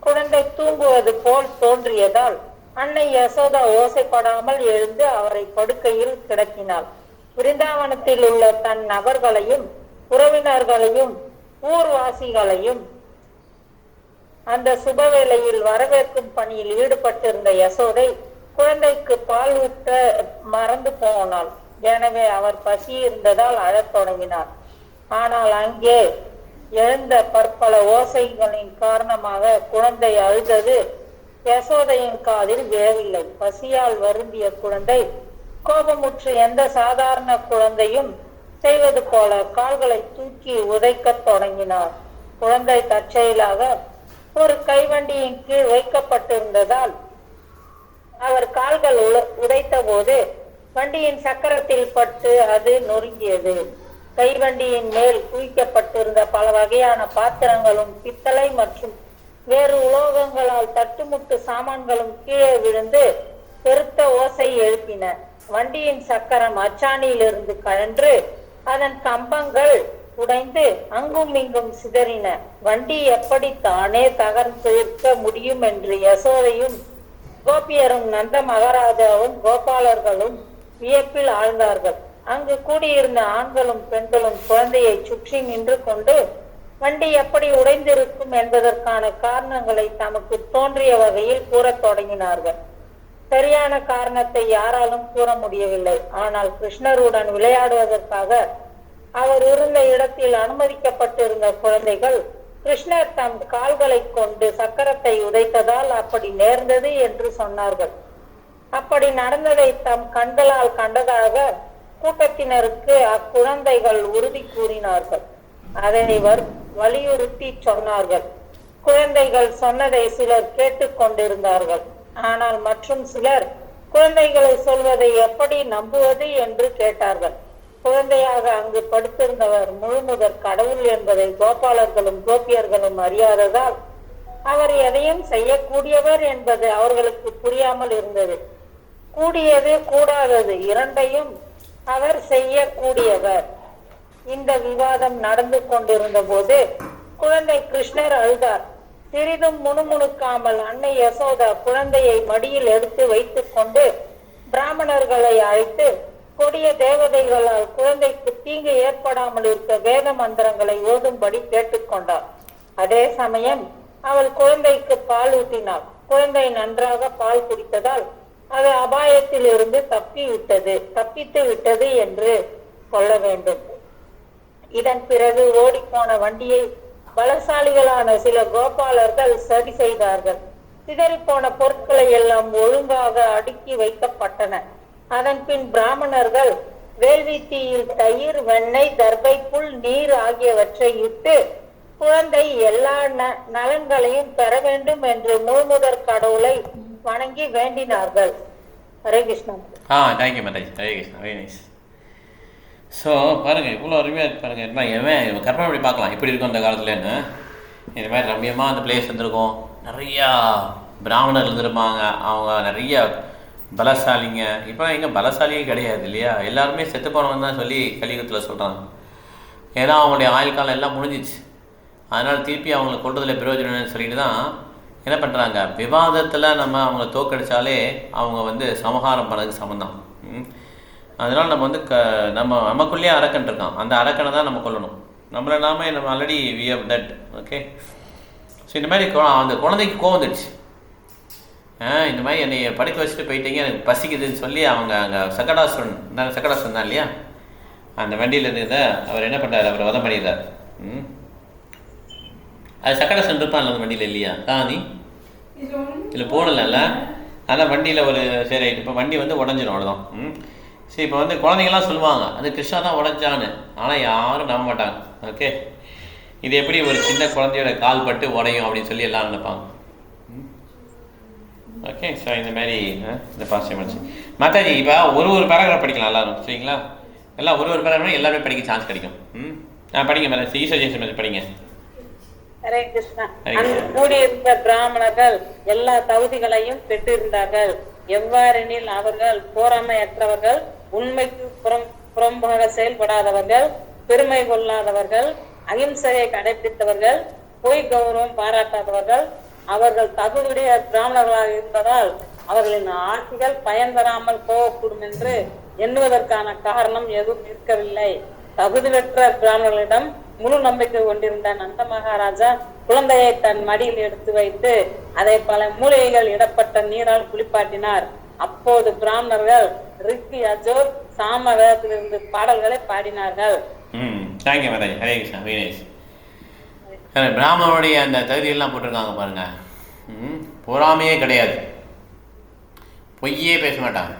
குழந்தை தூங்குவது போல் தோன்றியதால் அன்னை யசோதா ஓசைப்படாமல் எழுந்து அவரை படுக்கையில் கிடக்கினாள். பிருந்தாவனத்தில் உள்ள தன் நபர்களையும் உறவினர்களையும் ஊர்வாசிகளையும் அந்த சுபவேளையில் வரவேற்கும் பணியில் ஈடுபட்டிருந்த யசோதை குழந்தைக்கு பால் ஊட்ட மறந்து போனாள். எனவே அவர் பசி இருந்ததால் அழத் தொடங்கினார். ஆனால் அங்கே எழுந்த பற்பல ஓசைகளின் காரணமாக குழந்தை அழுதது யசோதையின் காதில் விழவில்லை. பசியால் வருந்திய குழந்தை கோபமுற்று எந்த சாதாரண குழந்தையும் செய்வது போல கால்களை தூக்கி உதைக்கத் தொடங்கினார். குழந்தை தற்செயலாக ஒரு கைவண்டியின் கீழ் வைக்கப்பட்டிருந்ததால் அவர் கால்கள் உதைத்த போது வண்டியின் சக்கரத்தில் பட்டு அது நொறுங்கியது. கைவண்டியின் மேல் குவிக்கப்பட்டிருந்த பல வகையான பாத்திரங்களும் பித்தளை மற்றும் வேறு உலோகங்களால் தட்டுமுட்டு சாமான்களும் கீழே விழுந்து பெருத்த ஓசை எழுப்பின. வண்டியின் சக்கரம் அச்சாணியிலிருந்து கழன்று அதன் கம்பங்கள் உடைந்து அங்கும் இங்கும் சிதறின. வண்டி எப்படி தானே தகர்ந்திருக்க முடியும் என்று யசோதையும் கோபியரும் நந்த மகாராஜாவும் கோபாலர்களும் வியப்பில் ஆழ்ந்தார்கள். அங்கு கூடியிருந்த ஆண்களும் பெண்களும் குழந்தையை சுற்றி நின்று கொண்டு வண்டி எப்படி உடைந்திருக்கும் என்பதற்கான காரணங்களை தமக்கு தோன்றிய வகையில் கூறத் தொடங்கினார்கள். சரியான காரணத்தை யாராலும் கூற முடியவில்லை. ஆனால் கிருஷ்ணருடன் விளையாடுவதற்காக அவர் இருந்த இடத்தில் அனுமதிக்கப்பட்டிருந்த குழந்தைகள் கிருஷ்ணர் தம் கால்களை கொண்டு சக்கரத்தை உதைத்ததால் அப்படி நேர்ந்தது என்று சொன்னார்கள். அப்படி நடந்ததை தம் கண்களால் கண்டதாக கூட்டத்தினருக்கு அக்குழந்தைகள் உறுதி கூறினார்கள். அதை வலியுறுத்தி சொன்னார்கள். குழந்தைகள் சொன்னதை சிலர் கேட்டுக் கொண்டிருந்தார்கள். ஆனால் மற்றும் சிலர் குழந்தைகளை சொல்வதை எப்படி நம்புவது என்று கேட்டார்கள். குழந்தையாக அங்கு படுத்திருந்தவர் முழுமுதற் கடவுள் என்பதை கோபாலர்களும் கோபியர்களும் அறியாததால் அவர் எதையும் செய்யக்கூடியவர் என்பது அவர்களுக்கு புரியாமல் இருந்தது. கூடியது கூடாதது இரண்டையும் அவர் செய்யக்கூடியவர். இந்த விவாதம் நடந்து கொண்டிருந்த போது குழந்தை கிருஷ்ணர் அழுதார். சிறிதும் முணுமுணுக்காமல் அன்னை யசோதா குழந்தையை மடியில் எடுத்து வைத்துக் கொண்டு பிராமணர்களை அழைத்து கொடிய தேவதைகளால் குழந்தைக்கு தீங்கு ஏற்படாமல் இருக்க வேத மந்திரங்களை ஓதும்படி கேட்டுக்கொண்டார். அதே சமயம் அவள் குழந்தைக்கு பால் ஊட்டினாள். குழந்தை நன்றாக பால் குடித்ததால் அது அபாயத்தில் இருந்து தப்பித்து விட்டது என்று கொள்ள வேண்டும். இதன் பிறகு ஓடிப்போன வண்டியை பலசாலிகளான சில கோபாலர்கள் சரி செய்தார்கள். சிதறிப்போன பொருட்களை எல்லாம் ஒழுங்காக அடுக்கி வைக்கப்பட்டன. அதன் பின் பிராமணர்கள் வேள்வி தீயில் தயிர், வெண்ணெய், தர்பை புல், நீர் ஆகியவற்றை இட்டு குழந்தை எல்லா நலன்களையும் பெற வேண்டும் என்று முழுமுதற் கடவுளை வணங்கி வேண்டினார்கள். Hare Krishna. Thank you Mataji. Hare Krishna. Very nice. So பாருங்கள், இவ்வளோ அருமையாக இருக்கு பாருங்கள். என்ன எவன் கற்பனை பண்ணி பார்க்கலாம் இப்படி இருக்கும் அந்த காலத்துலன்னு. இந்த மாதிரி ரம்யமாக அந்த பிளேஸ் இருந்திருக்கும். நிறையா பிராமணர் இருந்திருப்பாங்க. அவங்க நிறைய பலசாலிங்க. இப்போ எங்கே பலசாலியே கிடையாது இல்லையா? எல்லாருமே செத்து போனவங்க தான் சொல்லி கலியுகத்தில் சொல்கிறாங்க. ஏன்னா அவங்களுடைய ஆயுள் காலம் எல்லாம் முடிஞ்சிச்சு. அதனால் திருப்பி அவங்களை கொள்றதில் பிரயோஜனம்னு சொல்லிட்டு தான் என்ன பண்ணுறாங்க, விவாதத்தில் நம்ம அவங்கள தோக்கடித்தாலே அவங்க வந்து சமகாரம் பண்ணதுக்கு சமந்தான். அதனால் நம்ம வந்து நமக்குள்ளேயே அரக்கன் இருக்கான். அந்த அரக்கனை தான் நம்ம கொல்லணும். நம்ம already we have that. Okay. So இந்த மாதிரி அந்த குழந்தைக்கு கோவம் வந்துடுச்சு. இந்த மாதிரி என்னை படுக்க வச்சுட்டு போயிட்டீங்க, எனக்கு பசிக்குதுன்னு சொல்லி அவங்க அங்கே சக்கடாசுரன் தான் இல்லையா, அந்த வண்டியில் இருந்த அவர் என்ன பண்ணுறாரு, அவரை வதம் பண்ணிடுறார். அது சக்கடாசுரன் இருப்பான் அந்த வண்டியில் இல்லையா காந்தி இல்லை போடல. ஆனால் வண்டியில் ஒரு சரி இப்போ வண்டி வந்து உடஞ்சிடும் அவ்வளோதான். சரி இப்போ வந்து குழந்தைங்களாம் சொல்லுவாங்க அது கிருஷ்ணா தான் உடஞ்சான்னு. ஆனால் யாரும் நம்ப மாட்டாங்க. ஓகே. இது எப்படி ஒரு சின்ன குழந்தையோட கால் பட்டு உடையும் அப்படின்னு சொல்லி எல்லாம் நினைப்பாங்க. ஓகே. ஸோ இந்த மாதிரி இந்த பாசியம் வச்சு மாதாஜி இப்போ ஒரு பேராகிராஃப் படிக்கலாம் எல்லாரும். சரிங்களா? எல்லாம் ஒரு பேராகிராஃப் எல்லாருமே படிக்க சான்ஸ் கிடைக்கும். படிங்க மேடம். ஈஸ்வரஜேசன் படிங்க. ஹரே கிருஷ்ணா. கூடியிருந்த பிராமணர்கள் எல்லா தகுதிகளையும் பெற்றிருந்தார்கள். எவ்வாறெனில் அவர்கள் போராமையற்றவர்கள், உண்மைக்கு புறம்பாக செயல்படாதவர்கள், பெருமை கொள்ளாதவர்கள், அகிம்சையை கடைபிடித்தவர்கள், பொய் கௌரவம் பாராட்டாதவர்கள். அவர்கள் தகுதியுடைய பிராமணர்களாக இருந்ததால் அவர்களின் ஆட்சிகள் பயன் தராமல் போகக்கூடும் என்று எண்ணுவதற்கான காரணம் எதுவும் இருக்கவில்லை. தகுதி பெற்ற பிராமணர்களிடம் முழு நம்பிக்கை கொண்டிருந்த நந்த மகாராஜா குழந்தையை தன் மடியில் எடுத்து வைத்து அதை பல மூலிகைகள் இடப்பட்ட நீரால் குளிப்பாட்டினார். அப்போது பிராமணர்கள் ரிக்கி, அஜோர், சாம வேதத்திலிருந்து பாடல்களை பாடினார்கள். பிராமணனுடைய அந்த தகுதியெல்லாம் போட்டிருக்காங்க பாருங்க. பொறாமையே கிடையாது, பொய்யே பேச மாட்டாங்க,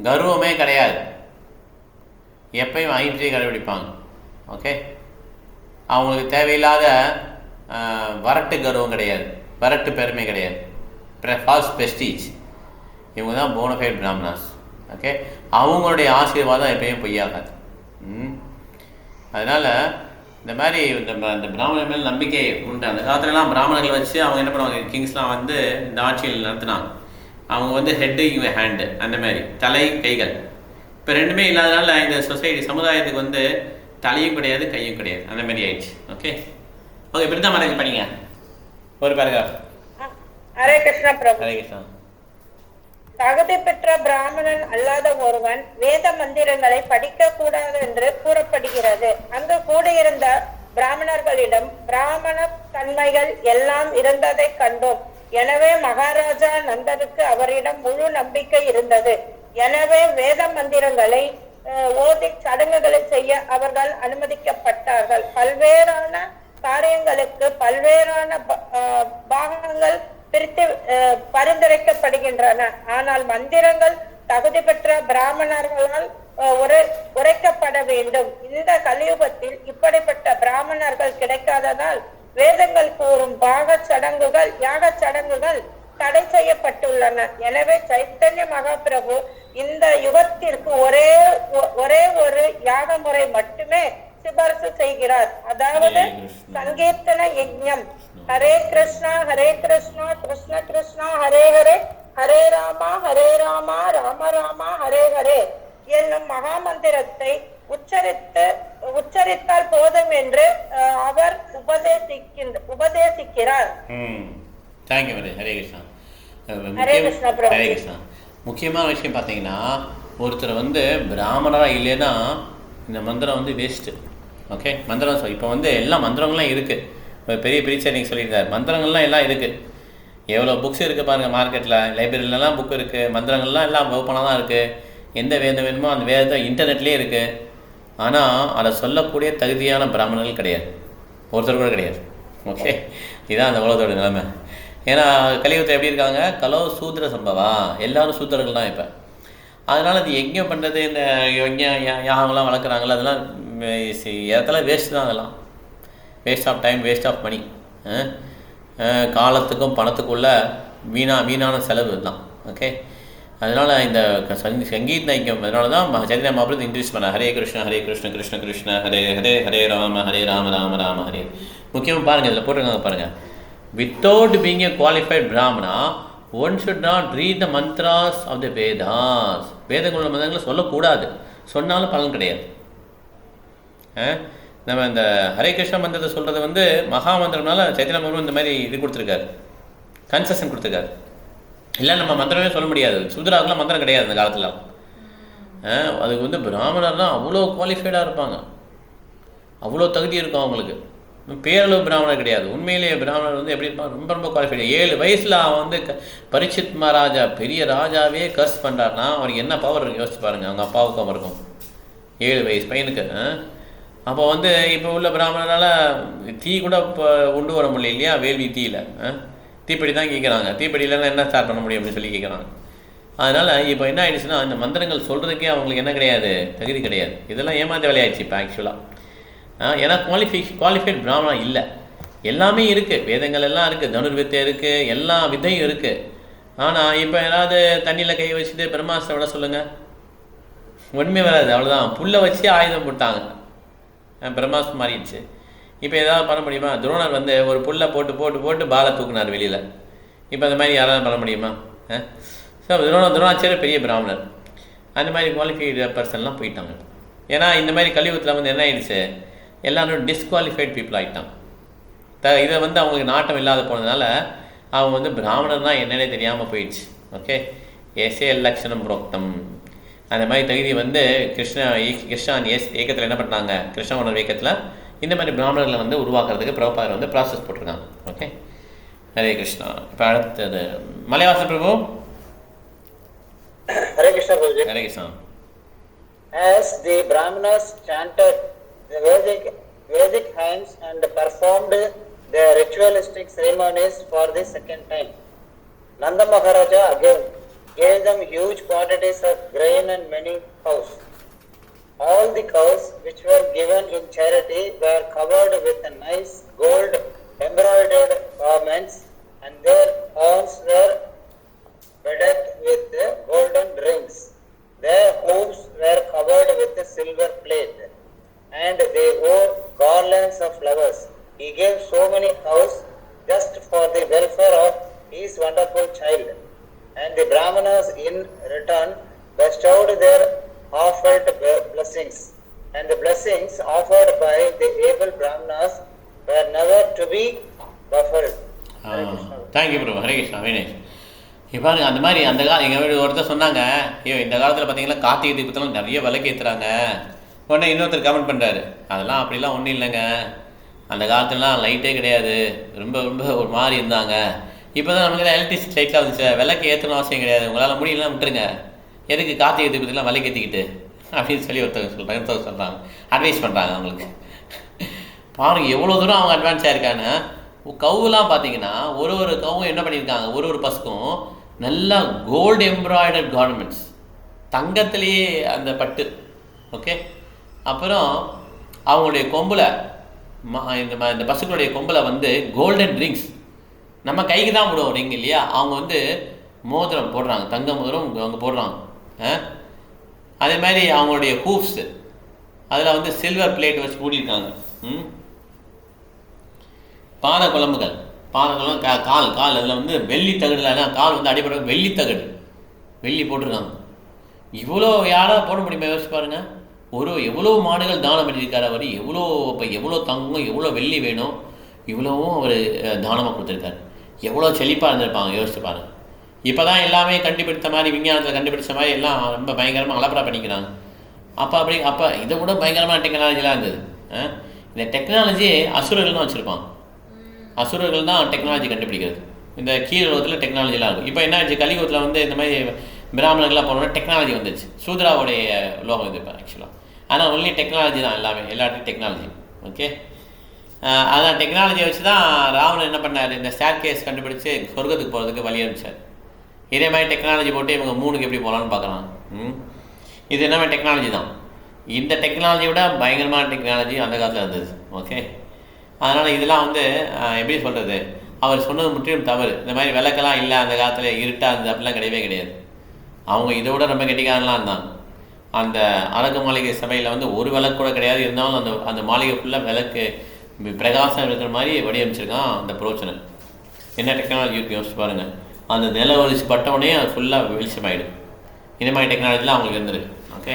கர்வமே கிடையாது, எப்பயும் அகிம்சையை கடைபிடிப்பாங்க. ஓகே. அவங்களுக்கு தேவையில்லாத வரட்டு கர்வம் கிடையாது, வரட்டு பெருமை கிடையாது, ஃபால்ஸ் பெஸ்டீஜ். இவங்க தான் போனஃபைட் பிராமணாஸ். ஓகே. அவங்களுடைய ஆசீர்வாதம் எப்பயும் பொய்யாகாது. அதனால் இந்த மாதிரி இந்த பிராமணர் மேல் நம்பிக்கை உண்டு. அந்த காலத்துலலாம் பிராமணர்கள் வச்சு அவங்க என்ன பண்ணுவாங்க, கிங்ஸ்லாம் வந்து இந்த ஆட்சியில் நடத்தினாங்க. அவங்க வந்து ஹெட்டு, இவங்க ஹேண்டு, அந்த மாதிரி தலை கைகள். இப்போ ரெண்டுமே இல்லாதனால இந்த சொசைட்டி சமுதாயத்துக்கு வந்து தலையும் கிடையாது கையும் கிடையாது, அந்த மாதிரி ஆயிடுச்சு. ஓகே. ஓகே. இப்படி தான் மறைஞ்சு பண்ணிங்க ஒரு பேராகிராஃப். ஹரே கிருஷ்ணா பிரபு. ஹரே கிருஷ்ணா. தகுதி பெற்ற பிராமணன் அல்லாத ஒருவன் வேத மந்திரங்களை படிக்க கூடாது என்று கூறப்படுகிறது. அங்கு கூடியிருந்த பிராமணர்களிடம் பிராமண தன்மைகள் எல்லாம் இருந்ததை கண்டோம். எனவே மகாராஜா நந்தனுக்கு அவரிடம் முழு நம்பிக்கை இருந்தது. எனவே வேத மந்திரங்களை ஓதி சடங்குகளை செய்ய அவர்கள் அனுமதிக்கப்பட்டார்கள். பல்வேறான காரியங்களுக்கு பல்வேறான பாகங்கள் பிரித்து பரிந்துரைக்கப்படுகின்றன. ஆனால் மந்திரங்கள் தகுதி பெற்ற பிராமணர்களால் உரைக்கப்பட வேண்டும். இந்த கலியுகத்தில் இப்படிப்பட்ட பிராமணர்கள் கிடைக்காததால் வேதங்கள் கூறும் யாக சடங்குகள் தடை செய்யப்பட்டுள்ளன. எனவே சைத்தன்ய மகாபிரபு இந்த யுகத்திற்கு ஒரே ஒரு யாக முறை மட்டுமே சிபாரிசு செய்கிறார், அதாவது சங்கீர்த்தன யஜ்ஞம். ஹரே கிருஷ்ணா கிருஷ்ண கிருஷ்ணா ஹரே ஹரே, ஹரே ராமா ராம ராமா ஹரே ஹரே என்னும் மகாமந்திரத்தை உச்சரித்தால் போதும் என்று அவர் உபதேசிக்கிறார். தேங்க்யூ ஹரே கிருஷ்ணா. ஹரே கிருஷ்ணா பிரபு. ஹரே கிருஷ்ணா. முக்கியமான விஷயம் பார்த்தீங்கன்னா, ஒருத்தர் வந்து பிராமணராக இல்லைன்னா இந்த மந்திரம் வந்து வேஸ்ட்டு. ஓகே, மந்திரம் இப்போ வந்து எல்லா மந்திரங்கள்லாம் இருக்குது. பெரிய பிரீச்சர் நீங்கள் சொல்லியிருக்காரு, மந்திரங்கள்லாம் எல்லாம் இருக்குது. எவ்வளோ புக்ஸ் இருக்குது பாருங்கள், மார்க்கெட்டில் லைப்ரரியிலலாம் புக் இருக்குது. மந்திரங்கள்லாம் எல்லாம் ஓப்பனாக தான் இருக்குது. எந்த வேதம் வேணுமோ அந்த வேதத்தை இன்டர்நெட்லேயே இருக்குது. ஆனால் அதை சொல்லக்கூடிய தகுதியான பிராமணர்கள் கிடையாது, ஒருத்தர் கூட கிடையாது. ஓகே, இதுதான் அந்த உலகத்தோட நிலைமை. ஏன்னா கலியுகத்தில் எப்படி இருக்காங்க, கலோ சூத்திர சம்பவா, எல்லோரும் சூத்திரர்கள் தான் இப்போ. அதனால் அது யஜ்ஞம் பண்ணுறது, இந்த யாகம்லாம் வளர்க்குறாங்களோ அதெல்லாம் இடத்துல வேஸ்ட்டு தான். அதெல்லாம் waste of time, waste of money. காலத்துக்கும் பணத்துக்குள்ள வீணான செலவு தான். ஓகே, அதனால் இந்த சங்கீத் நைக்கியம், அதனால தான் சைதன்ய மகாபிரபு இன்ட்ரடியூஸ் பண்ண ஹரே கிருஷ்ண ஹரே கிருஷ்ண கிருஷ்ண கிருஷ்ண ஹரே ஹரே ஹரே ராம ராம ராம ஹரே. முக்கியமாக பாருங்கள், இதில் போட்டிருக்காங்க பாருங்கள், without being a qualified Brahmana one should not read the mantras of the Vedas. வேதங்களோட மந்திரங்களை சொல்லக்கூடாது, சொன்னாலும் பலன் கிடையாது. நம்ம இந்த ஹரே கிருஷ்ண மந்திரத்தை சொல்கிறது வந்து மகா மந்திரம்னால சைத்தன்ய மகாபிரபு இந்த மாதிரி இது கொடுத்துருக்காரு, கன்செஷன் கொடுத்துருக்காரு. இல்லை நம்ம மந்திரமே சொல்ல முடியாது, சூத்ராக்கெலாம் மந்திரம் கிடையாது அந்த காலத்தில். அதுக்கு வந்து பிராமணர்லாம் அவ்வளோ குவாலிஃபைடாக இருப்பாங்க, அவ்வளோ தகுதி இருக்கும் அவங்களுக்கு. பேரளவு பிராமணர் கிடையாது. உண்மையிலேயே பிராமணர் வந்து எப்படி இருப்பாங்க, ரொம்ப ரொம்ப குவாலிஃபைடு. 7 வயசில் அவன் வந்து பரீட்சித் மகாராஜா பெரிய ராஜாவே கர்ஸ் பண்ணுறாருனா அவருக்கு என்ன பவர் இருக்குது யோசிச்சு பாருங்கள். அவங்க அப்பாவுக்கும் இருக்கும் 7 வயசு பையனுக்கு. அப்போ வந்து இப்போ உள்ள பிராமணரால் தீ கூட இப்போ உண்டு வர முடியல இல்லையா, வேள்வி தீயில். தீப்பெட்டி தான் கேட்குறாங்க, தீப்பெட்டி இல்லைன்னா என்ன ஸ்டார்ட் பண்ண முடியும் அப்படின்னு சொல்லி கேட்குறாங்க. அதனால் இப்போ என்ன ஆகிடுச்சுன்னா, இந்த மந்திரங்கள் சொல்கிறதுக்கே அவங்களுக்கு என்ன கிடையாது, தகுதி கிடையாது. இதெல்லாம் ஏமாந்த வேலையாயிடுச்சு இப்போ ஆக்சுவலாக. ஏன்னா குவாலிஃபைட் பிராமணா இல்லை. எல்லாமே இருக்குது, வேதங்கள் எல்லாம் இருக்குது, தனுர்வித்தை இருக்குது, எல்லா வித்தையும் இருக்குது. ஆனால் இப்போ ஏதாவது தண்ணியில் கை வச்சுட்டு பிரம்மாஸ்திரம் விட சொல்லுங்கள், ஒன்றுமே வராது. அவ்வளோதான், புல்லை வச்சு ஆயுதம் போட்டாங்க, பிரம்மாஸ்திரம் மாறிடுச்சு. இப்போ ஏதாவது பண்ண முடியுமா? துரோணர் வந்து ஒரு புல்லை போட்டு போட்டு போட்டு பாலை தூக்குனார் வெளியில். இப்போ அந்த மாதிரி யாராவது பண்ண முடியுமா? ஸோ துரோணாச்சாரியர் பெரிய பிராமணர், அந்த மாதிரி குவாலிஃபைடு பர்சன்லாம் போயிட்டாங்க. ஏன்னா இந்த மாதிரி கலியுகத்தில் வந்து என்ன ஆயிடுச்சு, எல்லோரும் டிஸ்குவாலிஃபைட் பீப்புள் ஆகிட்டாங்க. இதை வந்து அவங்களுக்கு நாட்டம் இல்லாத போனதுனால அவங்க வந்து பிராமணர் தான் என்னென்னே தெரியாமல் போயிடுச்சு. ஓகே, ஏசே லக்ஷணம் புரோக்தம். அந்த மாதிரி தகுதி வந்து கிருஷ்ணான் இயக்கத்தில் என்ன பண்ணாங்க, கிருஷ்ண உணர்வு இயக்கத்தில் இந்த மாதிரி பிராமணர்களை வந்து உருவாக்குறதுக்கு பிரபுபாதர் வந்து ப்ராசஸ் போட்டிருக்காங்க. ஓகே, ஹரே கிருஷ்ணா. இப்போ அடுத்தது Malaivasa Prabhu. Hare Krishna Prabhuji. Hare Krishna. As the Brahmanas chanted the Vedic hymns and performed their ritualistic ceremonies for the second time, Nanda Maharaja again gave them huge quantities of grain and many cows. All the cows which were given in charity were covered with nice gold embroidered garments, and their horns were bedecked with golden rings. Their hooves were covered with silver plate, and they wore garlands of flowers. He gave so many cows just for the welfare of his wonderful child, and the Brahmanas in return bestowed their offered blessings, and the blessings offered by the able Brahmanas were never to be buffeted. Thank you bro. Hare Krishna. Vinesh இப்போ அந்த மாதிரி அந்த எங்கள் வீடு ஒருத்தர் சொன்னாங்க, ஐயோ இந்த காலத்தில் பார்த்தீங்கன்னா கார்த்திகை தீபத்தெல்லாம் நிறைய விலைக்கு ஏற்றுறாங்க. உடனே இன்னொருத்தர் கமெண்ட் பண்ணுறாரு, அதெல்லாம் அப்படிலாம் ஒன்றும் இல்லைங்க, அந்த காலத்துலலாம் லைட்டே கிடையாது, ரொம்ப ரொம்ப ஒரு மாதிரி இருந்தாங்க. இப்போ தான் நமக்கு எலக்ட்ரிசிட்டி லைட்லாம் வந்துச்சு, விலைக்கு ஏற்றணும் அவசியம் கிடையாது, உங்களால் முடியலாம் விட்டுருங்க, எதுக்கு கார்த்திகை தீபத்தெல்லாம் விலைக்கு ஏற்றிக்கிட்டு அப்படின்னு சொல்லி ஒருத்தவங்க சொல்கிறாங்க, அட்வைஸ் பண்ணுறாங்க அவங்களுக்கு. பாருங்கள் எவ்வளோ தூரம் அவங்க அட்வான்ஸாக இருக்காங்க. கவுலாம் பார்த்தீங்கன்னா ஒரு கவும் என்ன பண்ணியிருக்காங்க, ஒரு பசுக்கும் நல்லா கோல்டு எம்ப்ராய்டர்ட் கார்மெண்ட்ஸ், தங்கத்திலேயே அந்த பட்டு. ஓகே, அப்புறம் அவங்களுடைய கொம்பில் இந்த பசுக்களுடைய கொம்பில் வந்து கோல்டன் ரிங்ஸ், நம்ம கைக்கு தான் போடுவோம் ரிங் இல்லையா, அவங்க வந்து மோதிரம் போடுறாங்க, தங்க மோதிரம் அவங்க போடுறாங்க. அதே மாதிரி அவங்களுடைய ஹூப்ஸு அதில் வந்து சில்வர் பிளேட் வச்சு மூடியிருக்காங்க. பாத குழம்புகள் கால் அதில் வந்து வெள்ளி தகடுல கால் வந்து அடிப்படை வெள்ளி தகடு, வெள்ளி போட்டிருக்காங்க. இவ்வளோ யாராவது போட முடியுமா யோசிச்சு பாருங்கள். எவ்வளோ மாடுகள் தானம் பண்ணியிருக்காரு அவர், எவ்வளோ தங்கம் எவ்வளோ வெள்ளி வேணும் இவ்வளவும் அவர் தானமாக கொடுத்துருக்காரு. எவ்வளோ செழிப்பாக இருந்திருப்பாங்க யோசிச்சு பாருங்க. இப்போ தான் எல்லாமே கண்டுபிடித்த மாதிரி, விஞ்ஞானத்தில் கண்டுபிடிச்ச மாதிரி எல்லாம் ரொம்ப பயங்கரமாக அலப்பறா பண்ணிக்கிறாங்க. அப்போ இதை விட பயங்கரமான டெக்னாலஜிலாம் இருந்தது. இந்த டெக்னாலஜி அசுரர்கள் தான் வச்சுருப்பாங்க. அசுரர்கள் தான் டெக்னாலஜி கண்டுபிடிக்கிறது. இந்த கீழத்தில் டெக்னாலஜிலாம் இருக்கும். இப்போ என்ன ஆச்சு, கலியுகத்தில் வந்து இந்த மாதிரி பிராமணர்கள்லாம் போனோன்னா டெக்னாலஜி வந்துச்சு. சூத்ராவுடைய லோகம் இது இப்போ ஆக்சுவலாக. ஆனால் ஒன்லி டெக்னாலஜி தான், எல்லாமே எல்லா இடத்துலையும் டெக்னாலஜி. ஓகே, அதான் டெக்னாலஜியை வச்சு தான் ராவணன் என்ன பண்ணார், இந்த ஸ்டேர் கேஸ் கண்டுபிடிச்சு சொர்க்கத்துக்கு போகிறதுக்கு வழி அனுப்பிச்சார். இதே மாதிரி டெக்னாலஜி போட்டு இவங்க 3க்கு எப்படி போகலான்னு பார்க்குறாங்க. இது என்ன டெக்னாலஜி தான். இந்த டெக்னாலஜியை விட பயங்கரமான டெக்னாலஜி அந்த காலத்தில் இருந்தது. ஓகே, அதனால் இதெல்லாம் வந்து எப்படி சொல்கிறது, அவர் சொன்னது முற்றிலும் தவறு. இந்த மாதிரி விளக்கெல்லாம் இல்லை அந்த காலத்தில், இருட்டாக இருந்தது அப்படிலாம் கிடையவே கிடையாது. அவங்க இதை விட ரொம்ப கெட்டிக்காரலாம் இருந்தாங்க. அந்த அரக்கு மாளிகை சபையில் வந்து ஒரு விளக்கு கூட கிடையாது. இருந்தாலும் அந்த மாளிகை ஃபுல்லாக விளக்கு பிரகாசம் இருக்கிற மாதிரி வடிவமைச்சிருக்கான் அந்த புரோச்சனை. என்ன டெக்னாலஜி இருக்குது யோசிச்சு பாருங்கள். அந்த நில ஒளிச்சு பட்டவுடனே அது ஃபுல்லாக வெளிச்சமாயிடும். இந்த மாதிரி டெக்னாலஜிலாம் அவங்களுக்கு இருந்துருக்கு. ஓகே,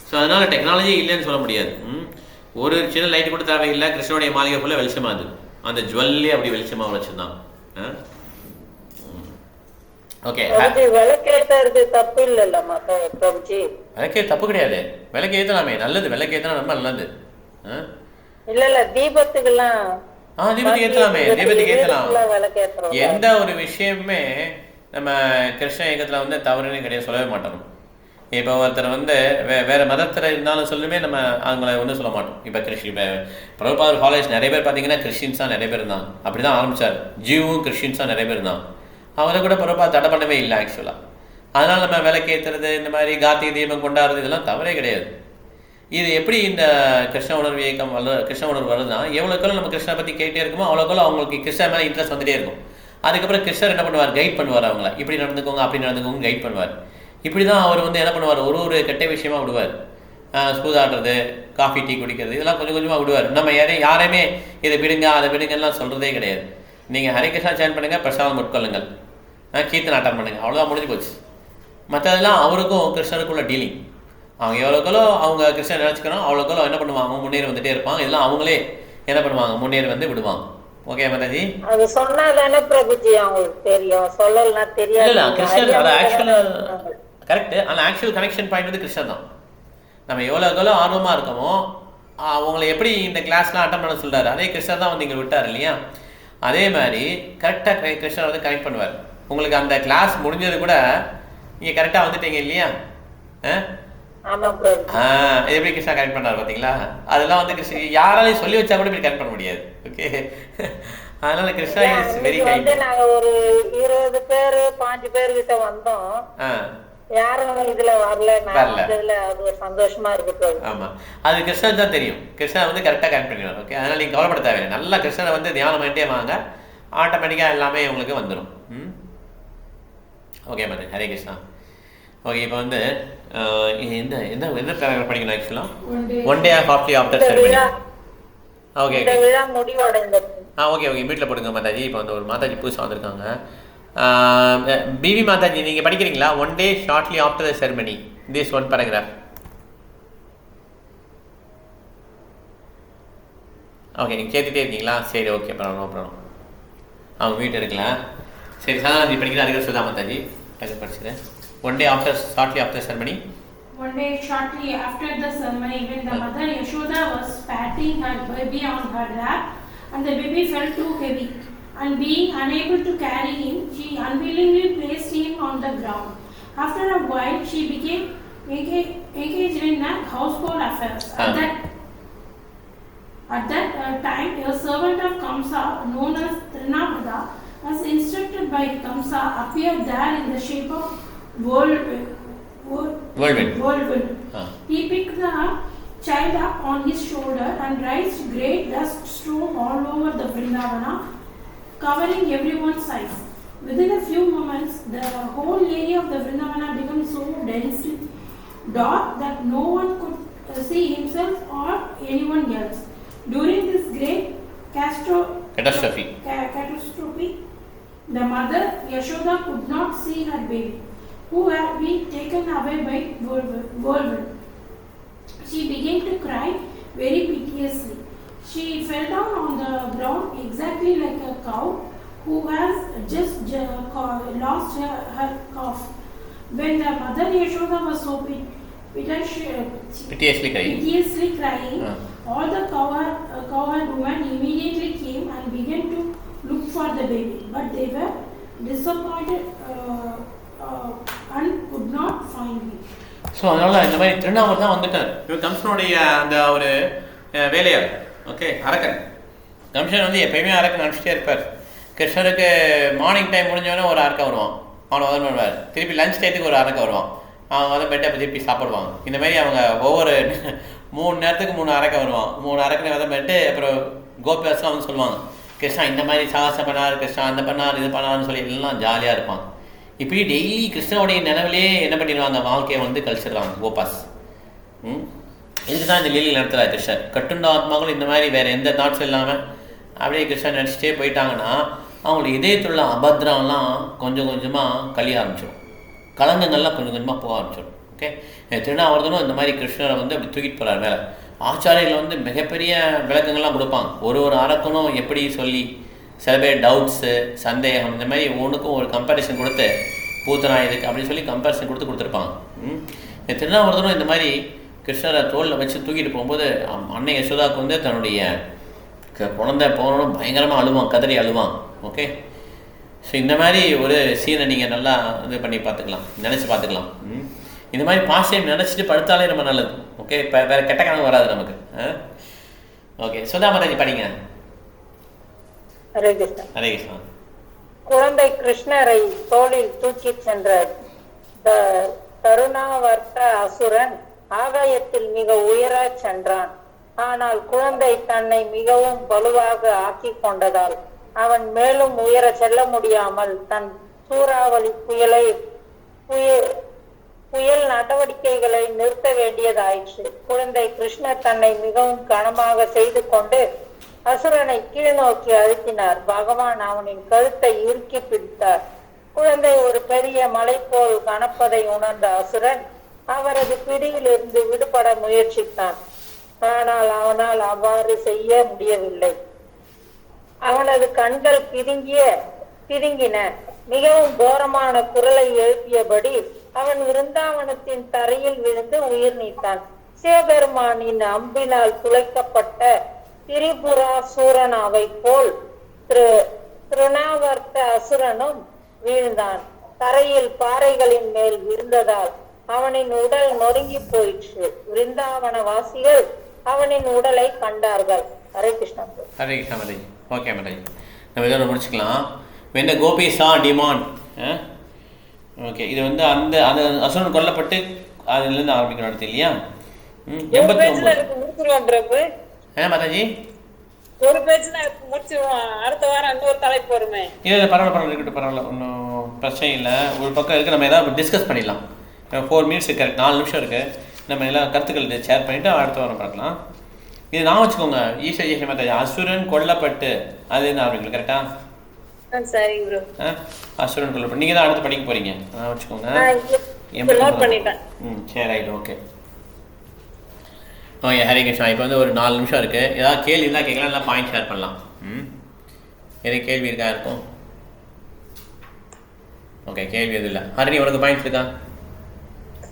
ஸோ அதனால் டெக்னாலஜி இல்லைன்னு சொல்ல முடியாது. ஒரு சின்ன லைட்டு கூட தேவையில்லை. கிருஷ்ணனுடைய மாளிகை ஃபுல்லாக வெளிச்சமாகுது. அந்த ஜுவல்லி அப்படி வெளிச்சமாக வச்சுருந்தான். ஓகே, விளக்கேற்றது தப்பு இல்லைல்லம்மா பிரபுஜி? விளக்கே தப்பு கிடையாது, விளக்கு ஏற்றலாமே, நல்லது. விளக்கு ஏற்றினா ரொம்ப நல்லது. இல்ல தீபத்துக்கெல்லாம் தீபத்துக்கு ஏற்றலாமே, தீபத்துக்கு ஏற்றலாம். எந்த ஒரு விஷயமுமே நம்ம கிருஷ்ண இயக்கத்தில் வந்து தவறுன்னு கிடையாது, சொல்லவே மாட்டோம். இப்போ ஒருத்தர் வந்து வேறு மதத்தில் இருந்தாலும் சொல்லுமே நம்ம அவங்கள ஒன்றும் சொல்ல மாட்டோம். இப்போ இப்போ பிரபுபாதர் ஃபாலோவர்ஸ் நிறைய பேர் பார்த்தீங்கன்னா கிறிஸ்டின்ஸாக நிறைய பேர் இருந்தாங்க. அப்படி தான் ஆரம்பித்தார். ஜீவும் கிறிஸ்டின்ஸாக நிறைய பேர் இருந்தாங்க. அவரை கூட பிரபுபாதர் தடை பண்ணவே இல்லை ஆக்சுவலாக. அதனால் நம்ம விளக்கேற்றுறது, இந்த மாதிரி கார்த்திகை தீபம் கொண்டாடுறது இதெல்லாம் தவறே கிடையாது. இது எப்படி இந்த கிருஷ்ண உணர்வு இயக்கம் கிருஷ்ண உணர்வு வருதுன்னா, எவ்வளோக்கெல்லாம் நம்ம கிருஷ்ணனை பற்றி கேட்டே இருக்குமோ அவ்வளோக்கெல்லாம் அவங்களுக்கு கிருஷ்ணன் மேலே இன்ட்ரெஸ்ட் வந்துகிட்டே இருக்கும். அதுக்கப்புறம் கிருஷ்ணர் என்ன பண்ணுவார், கைட் பண்ணுவார். அவங்கள இப்படி நடந்துக்கோங்க அப்படி நடந்துக்கோங்க கைட் பண்ணுவார். இப்படி தான் அவர் வந்து என்ன பண்ணுவார், ஒரு கெட்ட விஷயமா விடுவார். சூதாடுறது, காஃபி டீ குடிக்கிறது இதெல்லாம் கொஞ்சம் கொஞ்சமாக விடுவார். நம்ம யாரையுமே இதை விடுங்க அதை விடுங்கலாம் சொல்கிறதே கிடையாது. நீங்கள் ஹரே கிருஷ்ணா சேன் பண்ணுங்கள், பிரசாதம் உட்கொள்ளுங்கள், கீர்த்தனை அட்டன் பண்ணுங்கள், அவ்வளோதான் முடிஞ்சு போச்சு. மற்றதெல்லாம் அவருக்கும் கிருஷ்ணருக்குள்ள டீலிங். அவங்க எவ்வளோக்களோ அவங்க கிருஷ்ணன் நினச்சிக்கிறோம் அவ்வளோக்களோ என்ன பண்ணுவாங்க, முன்னேறி வந்துட்டே இருப்பாங்க. இதெல்லாம் அவங்களே என்ன பண்ணுவாங்க, முன்னேறி வந்து விடுவாங்க. ஓகே மாதாஜி, அது சொன்னாதானே பிரபுஜி அவங்களுக்கு தெரியும், சொல்லலாம் தெரியாது. இல்லை கிருஷ்ணன் அது ஆக்சுவலாக கரெக்டு. ஆனால் ஆக்சுவல் கனெக்ஷன் பாயிண்ட் வந்து கிருஷ்ணன் தான். நம்ம எவ்வளோக்களோ ஆர்வமாக இருக்கோமோ அவங்களை எப்படி இந்த கிளாஸ்லாம் அட்டன் பண்ண சொல்கிறாரு, அதே கிருஷ்ணர் தான் வந்து இங்கே விட்டார் இல்லையா. அதே மாதிரி கரெக்டாக கிருஷ்ணர் வந்து கனெக்ட் பண்ணுவார். உங்களுக்கு அந்த கிளாஸ் முடிஞ்சது கூட நீங்கள் கரெக்டாக வந்துட்டீங்க இல்லையா. எப்படி கிருஷ்ணா கனெக்ட் பண்ணார் பார்த்தீங்களா. அதெல்லாம் வந்து கிருஷ்ண யாராலையும் சொல்லி வச்சா கூட இப்படி கனெக்ட் பண்ண முடியாது. ஓகே, அதனால கிருஷ்ணா இஸ் வெரி கைண்ட். நாங்க ஒரு 20 பேர் 5 பேர் கிட்ட வந்தோம், யாரும் இதுல வரல. அது ஒரு சந்தோஷமா இருக்கு. ஆமா, அது கிருஷ்ணன் தான் தெரியும். கிருஷ்ணா வந்து கரெக்டாக கனெக்ட் பண்ணிடுவார். ஓகே, அதனால நீங்க கவலைப்பட தேவையில்லை. நல்லா கிருஷ்ணனை வந்து தியானம் பண்ணிட்டே வாங்க, ஆட்டோமேட்டிக்காக எல்லாமே உங்களுக்கு வந்துடும். Okay madam, Hare Krishna. Okay, இப்போ வந்து என்ன என்ன என்ன பேராகிராஃப் படிக்கணும் ஆக்சுவலாக? One day halfly after ceremony. Okay okay okay, வீட்டில் போடுங்க மாதாஜி. இப்போ வந்து ஒரு மாதாஜி புதுசாக வந்திருக்காங்க. பிவி மாதாஜி, நீங்கள் படிக்கிறீங்களா? One day shortly after the ceremony, this one paragraph. Okay, நீங்கள் கேட்டுகிட்டே இருக்கீங்களா? சரி, ஓகே, பரவாயில்ல, நோ ப்ராப்ளம். அவங்க வீட்டு இருக்கலாம். சரி, சாதாரண படிக்கிற அதுக்கு சுதா மாதாஜி அது படிச்சுறேன். One day shortly after the ceremony. One day shortly after the ceremony, when the mother Yashoda was patting her baby on her lap, and the baby felt too heavy, and being unable to carry him, she unwillingly placed him on the ground. After a while, she became engaged in household affairs. At that time, a servant of Kamsa, known as Trinavada, was instructed by Kamsa, appeared there in the shape of whirlwind. He picked the child up on his shoulder and raised great dust storm all over the Vrindavana, covering everyone's eyes. Within a few moments, the whole area of the Vrindavana became so densely dark that no one could see himself or anyone else. During this great catastrophe, the mother Yashoda could not see her baby, who had been taken away by whirlwind. She began to cry very piteously. She fell down on the ground exactly like a cow who has just lost her calf. When the mother Yashoda was so piteously crying, all the cowherd women immediately came and began to look for the baby, but they were disappointed and could not find him. So அதனால் இந்த மாதிரி திருநாவர் தான் வந்துட்டார். இவர் கம்சனுடைய அந்த ஒரு வேலையார், okay, அரக்கன். கம்சன் வந்து எப்பயுமே அரக்கன் அனுப்பிச்சிட்டே இருப்பார். கிருஷ்ணருக்கு மார்னிங் டைம் முடிஞ்சோடனே ஒரு அரக்கன் வருவான், அவனை வதம் பண்ணுவார். திருப்பி லஞ்ச் டைத்துக்கு ஒரு அரக்கன் வருவான், அவங்க வந்து பெட்டை திருப்பி சாப்பிடுவாங்க. இந்த மாதிரி அவங்க ஒவ்வொரு 3 நேரத்துக்கு 3 அரக்கன் வருவான். 3 அரக்கனை வதம் பண்ணிட்டு அப்புறம் கோபியாஸ்லாம் வந்து சொல்லுவாங்க, கிருஷ்ணா இந்த மாதிரி சாகசம் பண்ணார், கிருஷ்ணா அந்த பண்ணார், இது பண்ணார்னு சொல்லி எல்லாம் ஜாலியாக இருப்பான். இப்படி டெய்லி கிருஷ்ணனுடைய நினைவிலே என்ன பண்ணிடுவாங்க, வாழ்க்கையை வந்து கழிச்சிடுவாங்க கோபாஸ். இதுக்கு தான் இந்த லீலையில் நடத்துகிறார் கிருஷ்ணர். கட்டுண்ட ஆத்மாக்கள் இந்த மாதிரி வேறு எந்த தாட்ஸும் இல்லாமல் அப்படியே கிருஷ்ணன் நினச்சிட்டே போயிட்டாங்கன்னா அவங்களுக்கு இதயத்துள்ள அபத்ரம்லாம் கொஞ்சம் கொஞ்சமாக கழிய ஆரம்பிச்சிடும், கலங்கங்கள்லாம் கொஞ்சம் கொஞ்சமாக போக ஆரம்பிச்சிடும். ஓகே, திருநாவர்தனும் இந்த மாதிரி கிருஷ்ணரை வந்து அப்படி தூக்கிட்டு போகிறார் மேலே. ஆச்சாரியர்கள் வந்து மிகப்பெரிய விளக்கங்கள்லாம் கொடுப்பாங்க, ஒரு அரக்கனும் எப்படி சொல்லி. சில பேர் டவுட்ஸு, சந்தேகம், இந்த மாதிரி ஒன்றுக்கும் ஒரு கம்பேரிசன் கொடுத்து பூத்தனா இதுக்கு அப்படின்னு சொல்லி கம்பேரிசன் கொடுத்துருப்பாங்க. திருநாவர்தனும் இந்த மாதிரி கிருஷ்ணரை தோளில் வச்சு தூக்கிட்டு போகும்போது அன்னை யசோதாவுக்கு வந்து தன்னுடைய குழந்தை போகணும் பயங்கரமாக அழுவான், கதறி அழுவான். ஓகே, ஸோ இந்த மாதிரி ஒரு சீனை நீங்கள் நல்லா இது பண்ணி பார்த்துக்கலாம், நினச்சி பார்த்துக்கலாம். இந்த மாதிரி பாசியம் நினச்சிட்டு படுத்தாலே ரொம்ப நல்லது. ஓகே, இப்போ வேறு கெட்ட கணக்கு வராது நமக்கு. ஓகே, சுதா மாதாஜி படிங்க. ஹரே கிருஷ்ணா. ஹரே கிருஷ்ணா. குழந்தை கிருஷ்ணரை தோளில் தூக்கிச் சென்ற தருணாவர்த்த அசுரன் ஆகாயத்தில் மிக உயர சென்றான். ஆனால் குழந்தை தன்னை மிகவும் வலுவாக ஆக்கி கொண்டதால் அவன் மேலும் உயர செல்ல முடியாமல் தன் சூறாவளி புயல் நடவடிக்கைகளை நிறுத்த வேண்டியதாயிற்று. குழந்தை கிருஷ்ணர் தன்னை மிகவும் கனமாக செய்து கொண்டு அசுரனை கீழ் நோக்கி அழுத்தினார். பகவான் அவனின் கழுத்தை இறுக்கி பிடித்தார். குழந்தை ஒரு பெரிய மலை போல் கனப்பதை உணர்ந்த அசுரன் அவரது பிடியிலிருந்து விடுபட முயற்சித்தான். ஆனால் அவனால் அவ்வாறு செய்ய முடியவில்லை. அவனது கண்கள் பிதுங்கின. மிகவும் கோரமான குரலை எழுப்பியபடி அவன் விருந்தாவனத்தின் தரையில் விழுந்து உயிர் நீத்தான். சிவபெருமானின் அம்பினால் துளைக்கப்பட்ட திரிபுராசூரனாவை போல் திருநாவர்த்த அசுரனும் வீழ்ந்தான். தரையில் பாறைகளின் மேல் விழுந்ததால் அவனின் உடல் நொறுங்கி போயிற்று. விருந்தாவன வாசிகள் அவனின் உடலை கண்டார்கள். ஹரே கிருஷ்ணா. ஹரே கிருஷ்ணா மதை. ஓகே மதை, நம்ம இதோட முடிச்சுக்கலாம். when the gopi saw demon, okay, இது வந்து அந்த அந்த அசுரன் கொல்லப்பட்டு அதுலேருந்து ஆரம்பிக்கணும் அடுத்து இல்லையா? 89 என்ன மாதாஜி ஒரு பேஜ்ல முடிச்சிருவோம். அடுத்த வாரம் அங்க ஒரு தலைப்பு வருமே. இல்லை பரவாயில்ல இருக்கட்டும், பரவாயில்ல, ஒன்றும் பிரச்சனை இல்லை. ஒரு பக்கம் இருக்குது, நம்ம ஏதாவது டிஸ்கஸ் பண்ணிடலாம். 4 மினிட்ஸ் இருக்குது, 4 நிமிஷம் இருக்குது. நம்ம எல்லாம் கருத்துக்கள் ஷேர் பண்ணிவிட்டு அடுத்த வாரம் பார்க்கலாம். இது நான் வச்சுக்கோங்க, ஈஸ்வரி மாதாஜி அசுரன் கொல்லப்பட்டு அது என்ன ஆரம்பிக்கல, கரெக்டா? சரி ப்ரோ. அசுரன் கொல்லப்பட்டு நீங்கள் தான் அடுத்து படிக்க போகிறீங்க, நான் வச்சுக்கோங்க. சரி right, okay okay. Hare Krishna. இப்போ வந்து ஒரு 4 நிமிஷம் இருக்குது. ஏதாவது கேள்வி இருந்தால் கேட்கலாம், இல்லை பாயிண்ட் ஷேர் பண்ணலாம். எது கேள்வி இருக்கா இருக்கும்? ஓகே, கேள்வி எதுவும் இல்லை. ஹரிணி உனக்கு பாயிண்ட்ஸ் இருக்கா?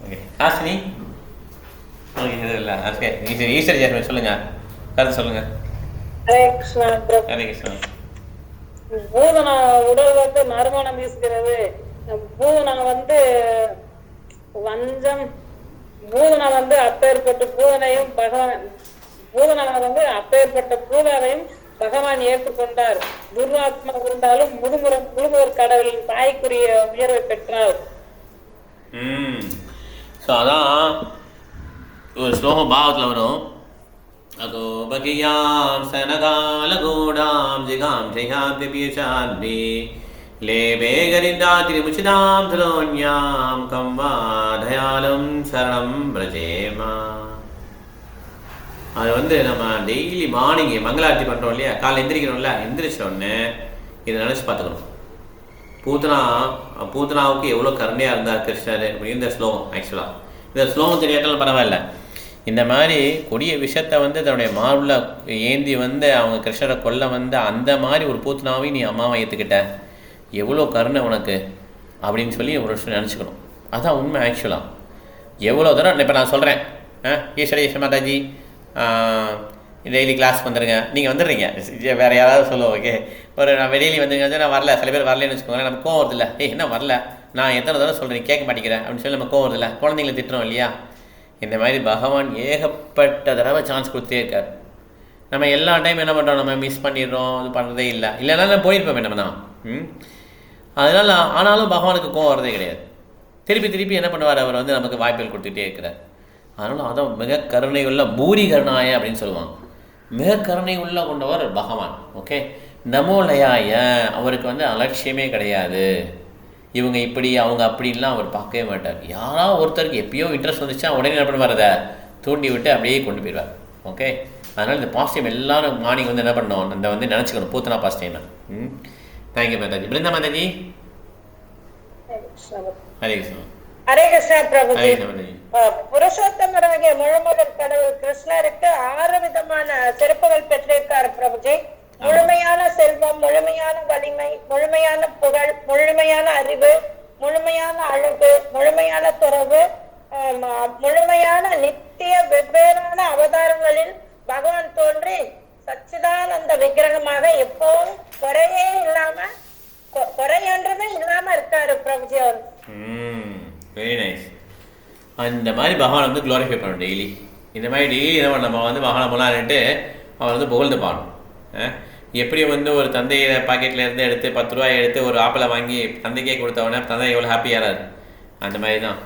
ஓகே. ஹாசினி ஓகே, எதுவும் இல்லை. ஓகே, ஈஸ்வரி ஜாஸ்மி சொல்லுங்கள், கருத்து சொல்லுங்கள். ஹரே கிருஷ்ணா. ஹரே கிருஷ்ணா. பூதனா உடல் வந்து நறுமணம் வீசுகிறது. பூதனா வந்து வஞ்சம். பூதனா வந்து அப்பேற்பட்ட பூதனையும் பகவான் ஏற்றுக்கொண்டார். துர்வாத்மா இருந்தாலும் முழுமுதற் கடவுளின் தாய்க்குரிய உயர்வை பெற்றார். ஸோ அதான் ஒரு ஸ்லோகம் பாவத்தில் வரும். அகோ பகியாம் சனகாலகூடாம் ஜிகாம் ஜெயாம் திபியசாத்பி லேபே கரிந்தாதி முச்சிதாம் தலோன்யாம் கம்வா தயாலம் சரணம் பிரஜேமா. அது வந்து நம்ம டெய்லி மார்னிங் மங்களாரத்தி பண்ணுறோம் இல்லையா, காலையில் எந்திரிக்கிறோம்ல, எந்திரிச்சோடனே இதை நினச்சி பார்த்துக்கணும். பூத்தனாவுக்கு எவ்வளோ கருணையாக இருந்தார் கிருஷ்ணர் அப்படின்னு இந்த ஸ்லோகம். ஆக்சுவலாக இந்த ஸ்லோகம் தெரியாட்டாலும் பரவாயில்ல, இந்த மாதிரி கொடிய விஷத்தை வந்து தன்னுடைய மார்பில் ஏந்தி வந்து அவங்க கிருஷ்ணரை கொல்ல வந்து அந்த மாதிரி ஒரு பூத்தனாவையும் நீ அம்மாவை ஏற்றுக்கிட்ட, எவ்வளோ கருணை உனக்கு அப்படின்னு சொல்லி ஒரு வருஷம் நினச்சிக்கணும். அதுதான் உண்மை. ஆக்சுவலாக எவ்வளோ தூரம் இப்போ நான் சொல்கிறேன், ஈஸ்வர மாதாஜி டெய்லி கிளாஸ் வந்துடுங்க, நீங்கள் வந்துடுறீங்க, வேறு யாராவது சொல்லுவோம். ஓகே, ஒரு நான் வெளியில வந்துங்க, நான் வரல, சில பேர் வரலன்னு வச்சுக்கோங்களேன், நம்ம கோவம் வருதில்ல, என்ன வரல, நான் எத்தனை தடவை சொல்கிறேன் கேட்க மாட்டேங்கிறேன் அப்படின்னு சொல்லி நம்ம கோவம் வருதில்ல, குழந்தைங்களை திட்டுறோம் இல்லையா? இந்த மாதிரி பகவான் ஏகப்பட்ட தடவை சான்ஸ் கொடுத்தே இருக்கார். நம்ம எல்லா டைம் என்ன பண்ணுறோம், நம்ம மிஸ் பண்ணிடுறோம், இது பண்ணுறதே இல்லை, இல்லைன்னா போயிருப்போம் நம்ம தான். அதனால் ஆனாலும் பகவானுக்கு கோவம் வரதே கிடையாது. திருப்பி திருப்பி என்ன பண்ணுவார், அவர் வந்து நமக்கு வாய்ப்புகள் கொடுத்துட்டே இருக்கிறார். அதனால் அதான் மிக கருணை உள்ள பூரி கருணாய அப்படின்னு சொல்லுவாங்க. மிக கருணை உள்ள கொண்டவர் பகவான். ஓகே, நமோலயாய, அவருக்கு வந்து அலட்சியமே கிடையாது. இவங்க இப்படி அவங்க அப்படின்லாம் அவர் பார்க்கவே மாட்டார். யாராவது ஒருத்தருக்கு எப்பயோ இன்ட்ரெஸ்ட் வந்துச்சா உடனே என்ன பண்ணுவார், அதை தூண்டி விட்டு அப்படியே கொண்டு போயிடுவார். ஓகே, அதனால் இந்த பாசிட்டிவ் எல்லாரும் மார்னிங் வந்து என்ன பண்ணணும், இந்த வந்து நினச்சிக்கணும் பூத்தனா பாசிட்டிவ். தேங்க்யூ மாதாஜி. பிருந்தா மாதாஜி. ஹரே கிருஷ்ணா. ஹரே கிருஷ்ணா பிரபுஜி. ஹரே கிருஷ்ணா மாதாஜி. புருஷோத்தமராகிய முழுமுதல் கடவுள் கிருஷ்ணருக்கு 6 விதமான சிறப்புகள் பெற்றிருக்காரு பிரபுஜி. முழுமையான செல்வம், முழுமையான வலிமை, முழுமையான புகழ், முழுமையான அறிவு, முழுமையான அழகு, முழுமையான துறவு, முழுமையான நித்திய வெவ்வேறான அவதாரங்களில் பகவான் தோன்றி சச்சிதானந்த விக்கிரகமாக எப்போதும் குறையே இல்லாம, குறையன்றதே இல்லாம இருக்காரு பிரபுஜி அவர். Very nice. அந்த மாதிரி பகவான் வந்து க்ளோரிஃபை பண்ணணும் டெய்லி. இந்த மாதிரி டெய்லி என்ன பண்ண, நம்ம வந்து பகவானை முன்னாடிட்டு அவர் வந்து புகழ்ந்து பாடணும். எப்படி வந்து ஒரு தந்தையை பாக்கெட்டில் இருந்து எடுத்து 10 ரூபாய் எடுத்து ஒரு ஆப்பிளை வாங்கி தந்தைக்கே கொடுத்தவொடனே தந்தை எவ்வளோ ஹாப்பியாகிறார், அந்த மாதிரி தான்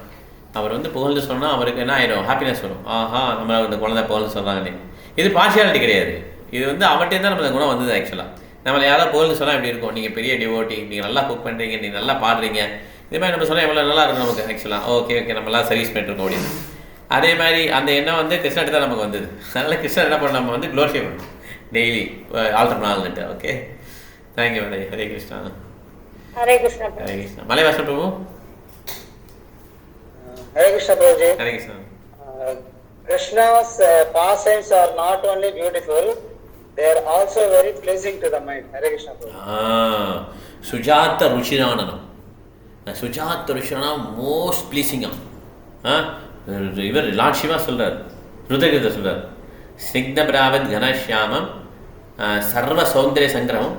அவர் வந்து புகழ்ந்து சொன்னால் அவருக்கு என்ன ஆயிடும், ஹாப்பினஸ் வரும். ஆஹா, நம்ம இந்த குழந்தை புகழ்ந்து சொல்கிறாங்களே. இது பார்ஷியாலிட்டி கிடையாது, இது வந்து அவர்கிட்ட தான் நம்ம குணம் வந்தது. ஆக்சுவலாக நம்மளை யாராவது புகழ்ந்து சொன்னால் எப்படி இருக்கும், நீங்கள் பெரிய டிவோட்டி, நீங்கள் நல்லா குக் பண்ணுறீங்க, நீங்கள் நல்லா பாடுறீங்க, இது மாதிரி நம்ம சொன்னால் எவ்வளோ நல்லா இருக்கும் நமக்கு. ஆக்சுவலாக ஓகே நம்மளாம் சர்வீஸ் பண்ணிட்டுருக்கோம் அப்படின்னு. அதே மாதிரி அந்த எண்ணம் வந்து கிருஷ்ணர்கிட்ட தான் நமக்கு வந்தது. அதனால் கிருஷ்ணர் என்ன பண்ண, நம்ம வந்து க்ளோரிஃபை பண்ணணும் டெய்லி ஆல்டர் நாள்னுட்டு. Okay, thank you Mataji. Hare Krishna. Hare Krishna. Hare Krishna. Malaivasa Prabhu. Hare Krishna Prabhuji. Hare Krishna. Krishna's pastimes are not only beautiful, they are also very pleasing to the mind. Hare Krishna Prabhuji. சுஜாத்த ருச்சிரானனம். சுஜாத்த ருச்சிரானா மோஸ்ட் ப்ளீஸிங்கா. இவர் லார்ட் சிவா சொல்கிறார், ருத்ரகீதை சொல்கிறார், ஸ்னிக்த பிராவத் கனஷ்யாமம் சர்வ சௌந்தரிய சங்கிரமம்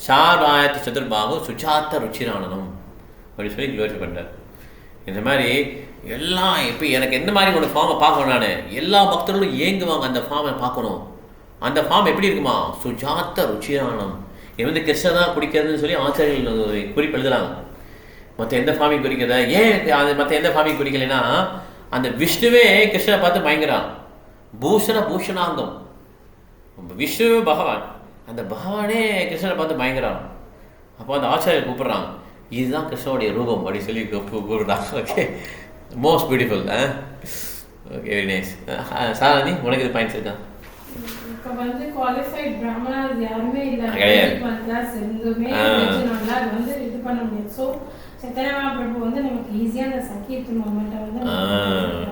ஷாராயத்து சதுர்பாகு சுஜாத்த ருச்சிரானனம் அப்படின்னு சொல்லி யோசிச்சு பண்ணுறார். இந்த மாதிரி எல்லாம் இப்போ எனக்கு எந்த மாதிரி ஒரு ஃபார்மை பார்க்கணும், நான் எல்லா பக்தர்களும் ஏங்குவாங்க அந்த ஃபார்மை பார்க்கணும். அந்த ஃபார்ம் எப்படி இருக்குமா, சுஜாத்த ருச்சிரானம். இது வந்து கிருஷ்ணர் தான் குடிக்கிறதுன்னு சொல்லி ஆச்சாரியர்கள் குறிப்பு எழுதுறாங்க. மற்ற எந்த ஃபார்மையும் குறிக்கிறத ஏன் அது மற்ற எந்த ஃபார்மையும் குறிக்கலைன்னா, அந்த விஷ்ணுவே கிருஷ்ணரை பார்த்து பயங்கரான். பூஷணாங்கம் விஷ்ணு பகவான், அந்த பகவானே கிருஷ்ணரை பார்த்து பயங்கரான். அப்போ அந்த ஆச்சாரியர் கூப்பிட்றாங்க, இதுதான் கிருஷ்ணனுடைய ரூபம் அப்படின்னு சொல்லி கூப்பிடுறாங்க. Okay, most beautiful. Okay, very nice. Sarani, உனக்கு இது பாயிண்ட்ஸ் இருக்கா? இப்போ வந்து குவாலிஃபைட் பிராமணாஸ் யாருமே இல்லை, செந்துமே அது வந்து இது பண்ண முடியாது. ஸோ சைத்தன்ய மகாபிரபு வந்து நமக்கு ஈஸியாக அந்த சங்கீர்த்தன மொமெண்ட்டை வந்து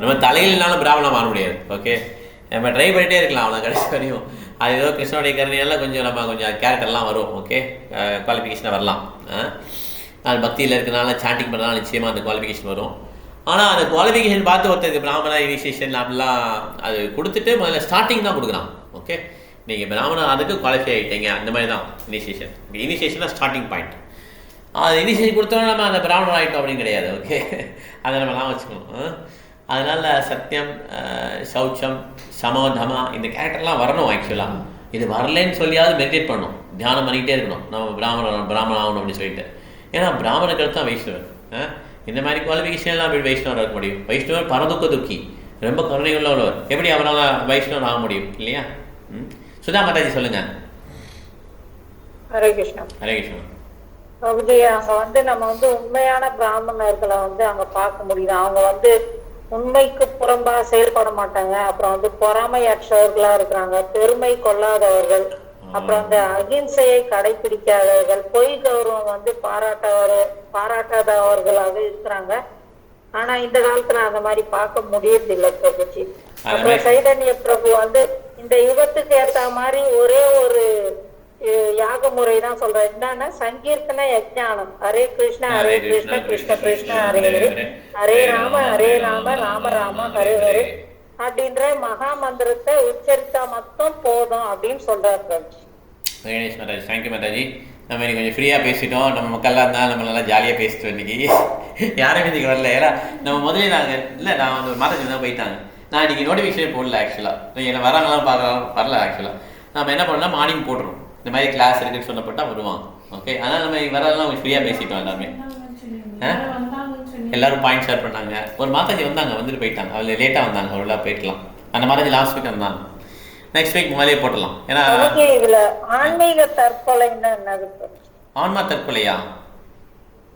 நம்ம தலையிலனாலும் பிராமணம் மாற முடியாது. ஓகே, நம்ம ட்ரை பண்ணிகிட்டே இருக்கலாம் அவ்வளோ கடைசி வரையும். அது ஏதோ கிருஷ்ணனுடைய கருணையெல்லாம் கொஞ்சம் நம்ம கொஞ்சம் கேரக்டர்லாம் வரும். ஓகே, குவாலிஃபிகேஷனாக வரலாம். அது பக்தியில் இருக்கிறனால சாண்டிங் பண்ணாலும் நிச்சயமாக அந்த குவாலிஃபிகேஷன் வரும். ஆனால் அந்த குவாலிஃபிகேஷன் பார்த்து ஒருத்தருக்கு பிராமணா இனிஷியேஷன் அப்படிலாம் அது கொடுத்துட்டு முதல்ல ஸ்டார்டிங் தான் கொடுக்குறான். ஓகே, நீங்கள் பிராமணா அதுக்கு குவாலிஃபை ஆகிட்டீங்க, அந்த மாதிரி தான் இனிஷியேஷன். இனிஷியேஷன் தான் ஸ்டார்டிங் பாயிண்ட். அது இனிஷியேஷன் கொடுத்தோன்னா நம்ம அந்த பிராமணர் ஆகிட்டோம் அப்படின்னு கிடையாது. ஓகே, அதை நம்ம தான் வச்சுக்கணும். அதனால் சத்தியம், சௌச்சம், சமோதமா இந்த கேரக்டர்லாம் வரணும். ஆக்சுவலாக இது வரலன்னு சொல்லியாவது மெடிடேட் பண்ணணும், தியானம் பண்ணிக்கிட்டே இருக்கணும். நம்ம பிராமணன் ஆகணும் அப்படின்னு சொல்லிட்டு. ஏன்னா பிராமணர்கள் தான் வைஷ்ணவர். இந்த மாதிரி குவாலிஃபிகேஷன்லாம் அப்படி வைஷ்ணவராக இருக்க முடியும். வைஷ்ணவர் பரதுக்க துக்கி, ரொம்ப கருணை உள்ளவர். எப்படி அவரால் வைஷ்ணவர் ஆக முடியும் இல்லையா? சுதா மாதாஜி சொல்லுங்க. ஹரே கிருஷ்ணா. ஹரே கிருஷ்ணா. பிரபுஜி, அங்க வந்து நம்ம வந்து உண்மையான பிராமணர்களை வந்து அங்க பார்க்க முடியுது. அவங்க வந்து உண்மைக்கு புறம்பா செயல்பட மாட்டாங்க. அப்புறம் வந்து பொறாமையற்றவர்களா இருக்கிறாங்க, பெருமை கொள்ளாதவர்கள், அப்புறம் அந்த அகிம்சையை கடைபிடிக்காதவர்கள், பொய் கௌரவம் வந்து பாராட்டாதவர்களாக இருக்கிறாங்க. ஆனா இந்த காலத்துல அந்த மாதிரி பார்க்க முடியறது இல்லை பிரபுஜி. அப்புறம் சைதன்ய பிரபு வந்து இந்த யுகத்துக்கு ஏற்ற மாதிரி ஒரே ஒரு யாக முறை தான் சொல்றேன். என்னன்னா சங்கீர்த்தன யஜ்ஞானம். ஹரே கிருஷ்ணா ஹரே கிருஷ்ண கிருஷ்ண கிருஷ்ண ஹரே ஹரே, ஹரே ராம ராம ராம ஹரே ஹரே அப்படின்ற மகா மந்திரத்தை உச்சரித்தா மட்டும் போதும் அப்படின்னு சொல்றாரு பிரபு. கணேஷ் மாதாஜி, தேங்க்யூ மாதாஜி. நம்ம இன்னைக்கு கொஞ்சம் ஃப்ரீயாக பேசிட்டோம். நம்ம மக்கள்லாம் இருந்தால் நம்ம நல்லா ஜாலியாக பேசிட்டோம் இன்னைக்கு. யாருமே இன்னைக்கு வரல. ஏன்னா நம்ம முதலே நான் வந்து ஒரு மாதாஜி தான் போயிட்டாங்க. நான் இன்னைக்கு நோட்டிஃபிகேஷன் போடல. ஆக்சுவலாக என்ன வராங்களாம் பார்க்கலாம் வரல. ஆக்சுவலாக நம்ம என்ன பண்ணலாம், மார்னிங் போட்டுருவோம். இந்த மாதிரி கிளாஸ் இருக்குன்னு சொன்னப்பட்டா வருவாங்க. ஓகே, அதனால் நம்ம வரலாம் கொஞ்சம் ஃப்ரீயாக பேசிட்டோம் எல்லாருமே. எல்லாரும் பாயிண்ட் ஷேர் பண்ணாங்க. ஒரு மாதாஜி வந்தாங்க, வந்துட்டு போயிட்டாங்க. அவங்க லேட்டாக வந்தாங்க, அவ்வளோ போயிட்டலாம். அந்த மாதாஜி லாஸ்ட் வீக் வந்தாங்க. நெக்ஸ்ட் வீக் முதலே போட்டலாம். ஏன்னா இதுல ஆன்மீக தற்கொலைன்னா என்னது? ஆன்மா தற்கொலையா?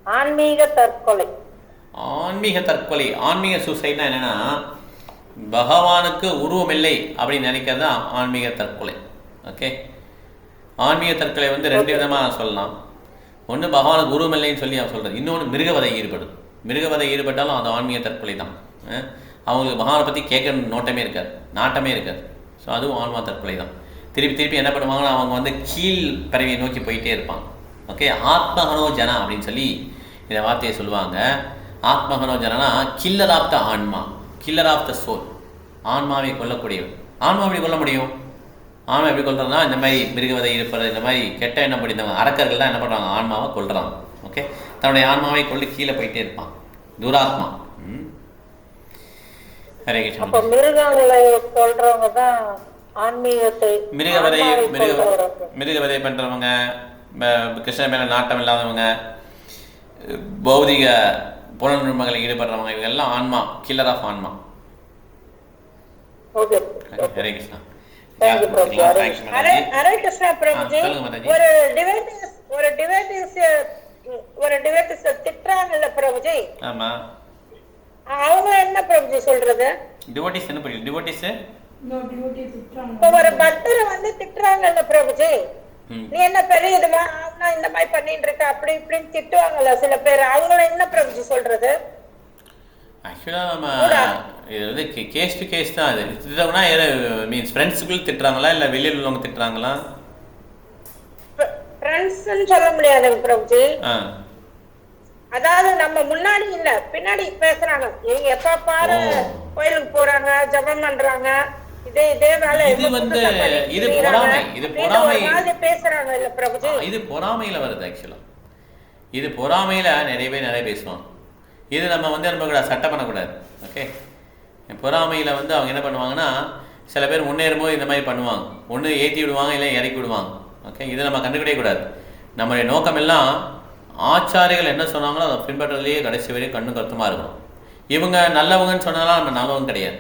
ஆன்மீக தற்கொலை, ஆன்மீக தற்கொலை, ஆன்மீக சூசைட்னா என்னன்னா பகவானுக்கு உருவம் இல்லை அப்படின்னு நினைக்கிறது தான் ஆன்மீக தற்கொலை. ஓகே, ஆன்மீக தற்கொலை வந்து ரெண்டு விதமாக சொல்லலாம். ஒன்று பகவானுக்கு உருவம் இல்லைன்னு சொல்லி அவன் சொல்கிறது. இன்னொன்று மிருகவதை ஈடுபடும். மிருகவதை ஈடுபட்டாலும் அது ஆன்மீக தற்கொலை தான். அவங்களுக்கு பகவானை பற்றி கேட்க நோட்டமே இருக்காது, நாட்டமே இருக்காது. ஸோ அதுவும் ஆன்மா தற்கொலை தான். திருப்பி என்ன பண்ணுவாங்கன்னா அவங்க வந்து கீழ் பறவையை நோக்கி போயிட்டே இருப்பாங்க. ஓகே, ஆத்மஹனோ ஜனா அப்படின்னு சொல்லி இந்த வார்த்தையை சொல்லுவாங்க. ஆத்மஹனோ ஜனா கில்லர் ஆஃப் த ஆன்மா, கில்லர் ஆஃப் த சோல். ஆன்மாவை கொல்லக்கூடியவர். ஆன்மா எப்படி கொல்ல முடியும்? ஆன்மா எப்படி கொல்றதுனா இந்த மாதிரி மிருகவதை ஈடுபடுறது, இந்த மாதிரி கெட்ட எண்ணம் படித்தவங்க அரக்கர்கள் தான் என்ன பண்ணுறாங்க, ஆன்மாவை கொல்றாங்க. ஓகே, தன்னுடைய ஆன்மாவை கொண்டு கீழே போயிட்டே இருப்பான், துராத்மா. ஹரே கிருஷ்ணா. அப்ப மிருகங்களை கொல்றவங்க தான் ஆன்மீகத்தை, மிருகவதை பண்றவங்க, கிருஷ்ண மேல நாட்டம் இல்லாதவங்க, பௌதிக புலனுண்மைகளில் ஈடுபடுறவங்க, இவங்க எல்லாம் ஆன்மா, கில்லர் ஆஃப் ஆன்மா. ஹரே கிருஷ்ணா. ஹரே கிருஷ்ணா பிரபுஜி. ஒரு டிவைட்டிஸ் திட்டுறாங்கல்ல பிரபுஜி. ஆமா, அவங்க என்ன பிரபுஜி சொல்றது? டிவோட்டிஸ் என்ன புரியல? டிவோட்டிஸ் ஒரு பக்தரை வந்து திட்டுறாங்கல்ல பிரபுஜி, நீ என்ன பெரிய இதுவா இந்த மாதிரி பண்ணிட்டு இருக்க அப்படி இப்படின்னு திட்டுவாங்கல்ல சில பேர், அவங்கள என்ன பிரபுஜி சொல்றது? ஆக்சுவலாக நம்ம இது வந்து கேஸ் டு கேஸ் தான். அது திட்டுறவங்கன்னா மீன்ஸ் ஃப்ரெண்ட்ஸுக்குள்ள திட்டுறாங்களா இல்லை வெளியில் உள்ளவங்க திட்டுறாங்களா? ஃப்ரெண்ட்ஸ்ன்னு சொல்ல முடியாது பிரபுஜி. அதாவது நம்ம முன்னாடி இல்ல பின்னாடி பேசுறாங்க. இவங்க எப்ப பாரு கோயிலுக்கு போறாங்க, ஜபம் பண்றாங்க, இதே வேலை. இது வந்து இது பொறாமை, இது பொறாமை பேசுறாங்க இல்ல பிரபுஜி. இது பொறாமையில வருது. ஆக்சுவலா இது பொறாமையில நிறைய பேசுவாங்க. இது நம்ம வந்து நம்ம கூட சட்டை பண்ணக்கூடாது. ஓகே, பொறாமையில வந்து அவங்க என்ன பண்ணுவாங்கன்னா சில பேர் முன்னேறும்போது இந்த மாதிரி பண்ணுவாங்க. ஒன்று ஏற்றி விடுவாங்க, இல்லை இறக்கி விடுவாங்க. ஓகே, இதை நம்ம கண்டுக்கிட்டே கூடாது. நம்மளுடைய நோக்கம் எல்லாம் ஆச்சாரிகள் என்ன சொன்னாங்களோ அதை பின்பற்றதுலேயே கடைசி வரையும் கண்ணு கருத்துமாக இருக்கணும். இவங்க நல்லவங்கன்னு சொன்னாலும் நம்ம நல்லவங்க கிடையாது,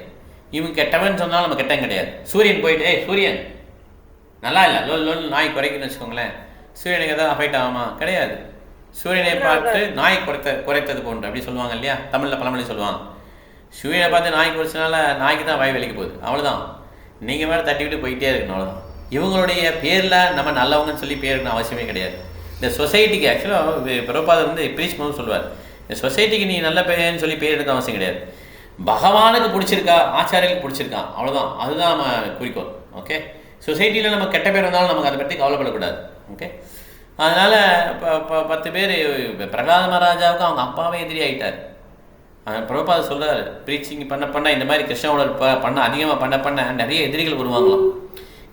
இவங்க கெட்டவன் சொன்னாலும் நம்ம கெட்டவன் கிடையாது. சூரியன் போயிட்டு சூரியன் நல்லா இல்லை லோல் நாய் குறைக்குன்னு வச்சுக்கோங்களேன், சூரியனுக்கு எதாவது அஃபெக்ட் ஆகுமா? கிடையாது. சூரியனை பார்த்து நாய் குறைத்தது போன்று அப்படி சொல்லுவாங்க இல்லையா, தமிழில் பழமொழி சொல்லுவாங்க. சூரியனை பார்த்து நாய் குறைச்சனால நாய்க்கு தான் வாய் வெளிக்க போகுது, அவ்வளோதான். நீங்கள் மேலே தட்டி விட்டு போயிட்டே இருக்கணும், அவ்வளோதான். இவங்களுடைய பேரில் நம்ம நல்லவங்கன்னு சொல்லி பேர் இருக்கணும் அவசியமே கிடையாது. இந்த சொசைட்டிக்கு ஆக்சுவலாக பிரபாதர் வந்து ப்ரீச் பண்ண சொல்லுவார், இந்த சொசைட்டிக்கு நீ நல்ல பேர்னு சொல்லி பேர் எடுக்க அவசியம் கிடையாது. பகவானுக்கு பிடிச்சிருக்கா, ஆச்சாரியர்களுக்கு பிடிச்சிருக்கா, அவ்வளோதான். அதுதான் நம்ம குறிக்கோள். ஓகே, சொசைட்டியில் நம்ம கெட்ட பேர் இருந்தாலும் நமக்கு அதை பற்றி கவலைப்படக்கூடாது. ஓகே, அதனால் இப்போ 10 பேர் பிரகலாத மகாராஜாவுக்கு அவங்க அப்பாவே எதிரி ஆகிட்டார். பிரபாதர் சொல்கிறார், ப்ரீச்சிங் பண்ண இந்த மாதிரி கிருஷ்ணாவோட பண்ண அதிகமாக பண்ண நிறைய எதிரிகள் வருவாங்களாம்.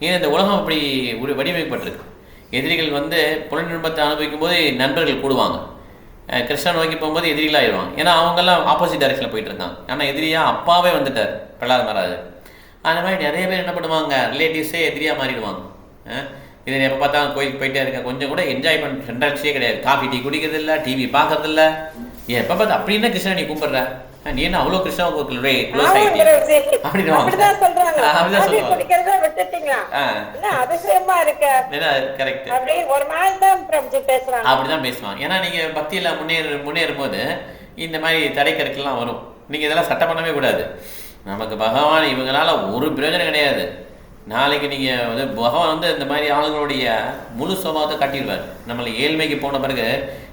ஏன் இந்த உலகம் அப்படி ஒரு வடிவமைக்கப்பட்டிருக்கு. எதிரிகள் வந்து புலனின்பத்தை அனுபவிக்கும் போது நண்பர்கள் கூடுவாங்க, கிருஷ்ணன் நோக்கி போகும்போது எதிரிகளாக ஆயிடுவாங்க. ஏன்னா அவங்கெல்லாம் ஆப்போசிட் டைரக்ஷனில் போயிட்டு இருக்காங்க. ஆனால் எதிரியாக அப்பாவே வந்துட்டார் பிரகலாத மகாராஜர். அந்த மாதிரி நிறைய பேர் என்ன பண்ணுவாங்க, ரிலேட்டிவ்ஸே எதிரியாக மாறிடுவாங்க. இதை எப்போ பார்த்தா கோயிலுக்கு போயிட்டே இருக்கேன், கொஞ்சம் கூட என்ஜாய் பண்ண ரெண்டாட்சியே கிடையாது. காஃபி டீ குடிக்கிறதில்ல, டிவி பார்க்கறதில்ல. எப்போ பார்த்து அப்படின்னா கிருஷ்ணன் நீ கும்பிட்ற, நீ என்ன அவ்வளோ கிருஷ்ணாவுக்கு க்ளோஸ் ஆகிட்டே அப்படின்னு அப்படிதான் பேசுவாங்க. ஏன்னா நீங்க பக்தியில முன்னேறும் போது இந்த மாதிரி தடை கருக்கெல்லாம் வரும். நீங்க இதெல்லாம் சட்டை பண்ணவே கூடாது. நமக்கு பகவான் இவங்களால ஒரு பிரயோஜனம் கிடையாது. நாளைக்கு நீங்கள் வந்து பகவான் வந்து இந்த மாதிரி ஆளுங்களுடைய முழு சுபாவத்தை காட்டிடுவார். நம்மளை ஏழ்மைக்கு போன பிறகு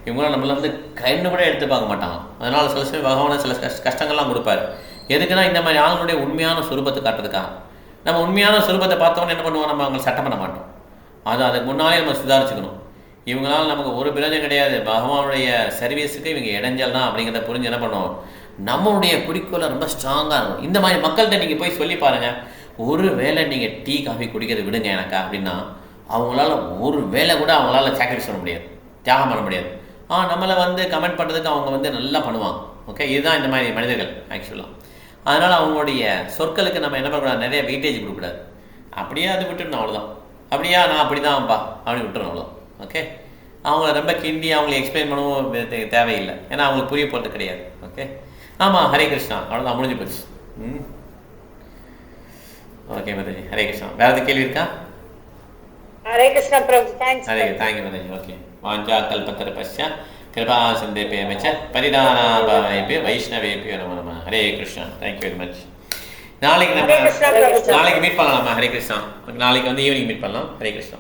இவங்களாம் நம்மளை வந்து கண்ணு கூட எடுத்து பார்க்க மாட்டாங்க. அதனால் சில சமயம் பகவானை சில கஷ்டங்கள்லாம் கொடுப்பார். எதுக்குன்னா இந்த மாதிரி ஆளுங்களுடைய உண்மையான சுரூபத்தை காட்டுறதுக்காக. நம்ம உண்மையான சுரூபத்தை பார்த்தோன்னு என்ன பண்ணுவோம், நம்ம அவங்களை சட்டம் பண்ண மாட்டோம். அதுக்கு முன்னாலே நம்ம சுதாரிச்சுக்கணும். இவங்களால் நமக்கு ஒரு பிரயோஜனம் கிடையாது, பகவானுடைய சர்வீஸுக்கு இவங்க இடைஞ்சல் தான் அப்படிங்கிறத புரிஞ்சு என்ன பண்ணுவோம், நம்மளுடைய குறிக்கோளை ரொம்ப ஸ்ட்ராங்காக இருக்கும். இந்த மாதிரி மக்கள்கிட்ட நீங்கள் போய் சொல்லி பாருங்கள், ஒரு வேளை நீங்கள் டீ காஃபி குடிக்கிறது விடுங்க எனக்கா அப்படின்னா அவங்களால ஒரு வேளை கூட அவங்களால சாக்ரிஃபைஸ் பண்ண முடியாது, தியாகம் பண்ண முடியாது. நம்மளை கமெண்ட் பண்ணுறதுக்கு அவங்க நல்லா பண்ணுவாங்க. ஓகே, இதுதான் இந்த மாதிரி மனிதர்கள் ஆக்சுவலாக. அதனால் அவங்களுடைய சொற்களுக்கு நம்ம என்ன பண்ணக்கூடாது, நிறைய வெயிட்டேஜ் கொடுக்கக்கூடாது. அப்படியே அது விட்டுடணும், அவ்வளோதான். அப்படியா நான் அப்படி தான்ப்பா அப்படின்னு விட்டுறணும், அவ்வளோ. ஓகே, அவங்கள ரொம்ப கிண்டி அவங்களை எக்ஸ்பிளைன் பண்ணவும் தேவையில்லை, ஏன்னா அவங்களுக்கு புரிய போகிறது கிடையாது. ஓகே, ஆமாம், ஹரே கிருஷ்ணா, அவ்வளோதான், முடிஞ்சு போச்சு. ஓகே மாதாஜி, ஹரே கிருஷ்ணா. வேறு எதாவது கேள்வி இருக்கா? Hare Krishna Prabhu, thanks. Thank you Mataji. Okay, வாஞ்சா கல்பத்தருபஸ்ய கிருபா சிந்தேபிய ச பரிதானாபாவேபிய வைஷ்ணவேபியோ நமோ நமः. Hare Krishna. Thank you very much. நாளைக்கு மீட் பண்ணலாமா? ஹரே கிருஷ்ணா. நாளைக்கு ஈவினிங் மீட் பண்ணலாம். ஹரே கிருஷ்ணா.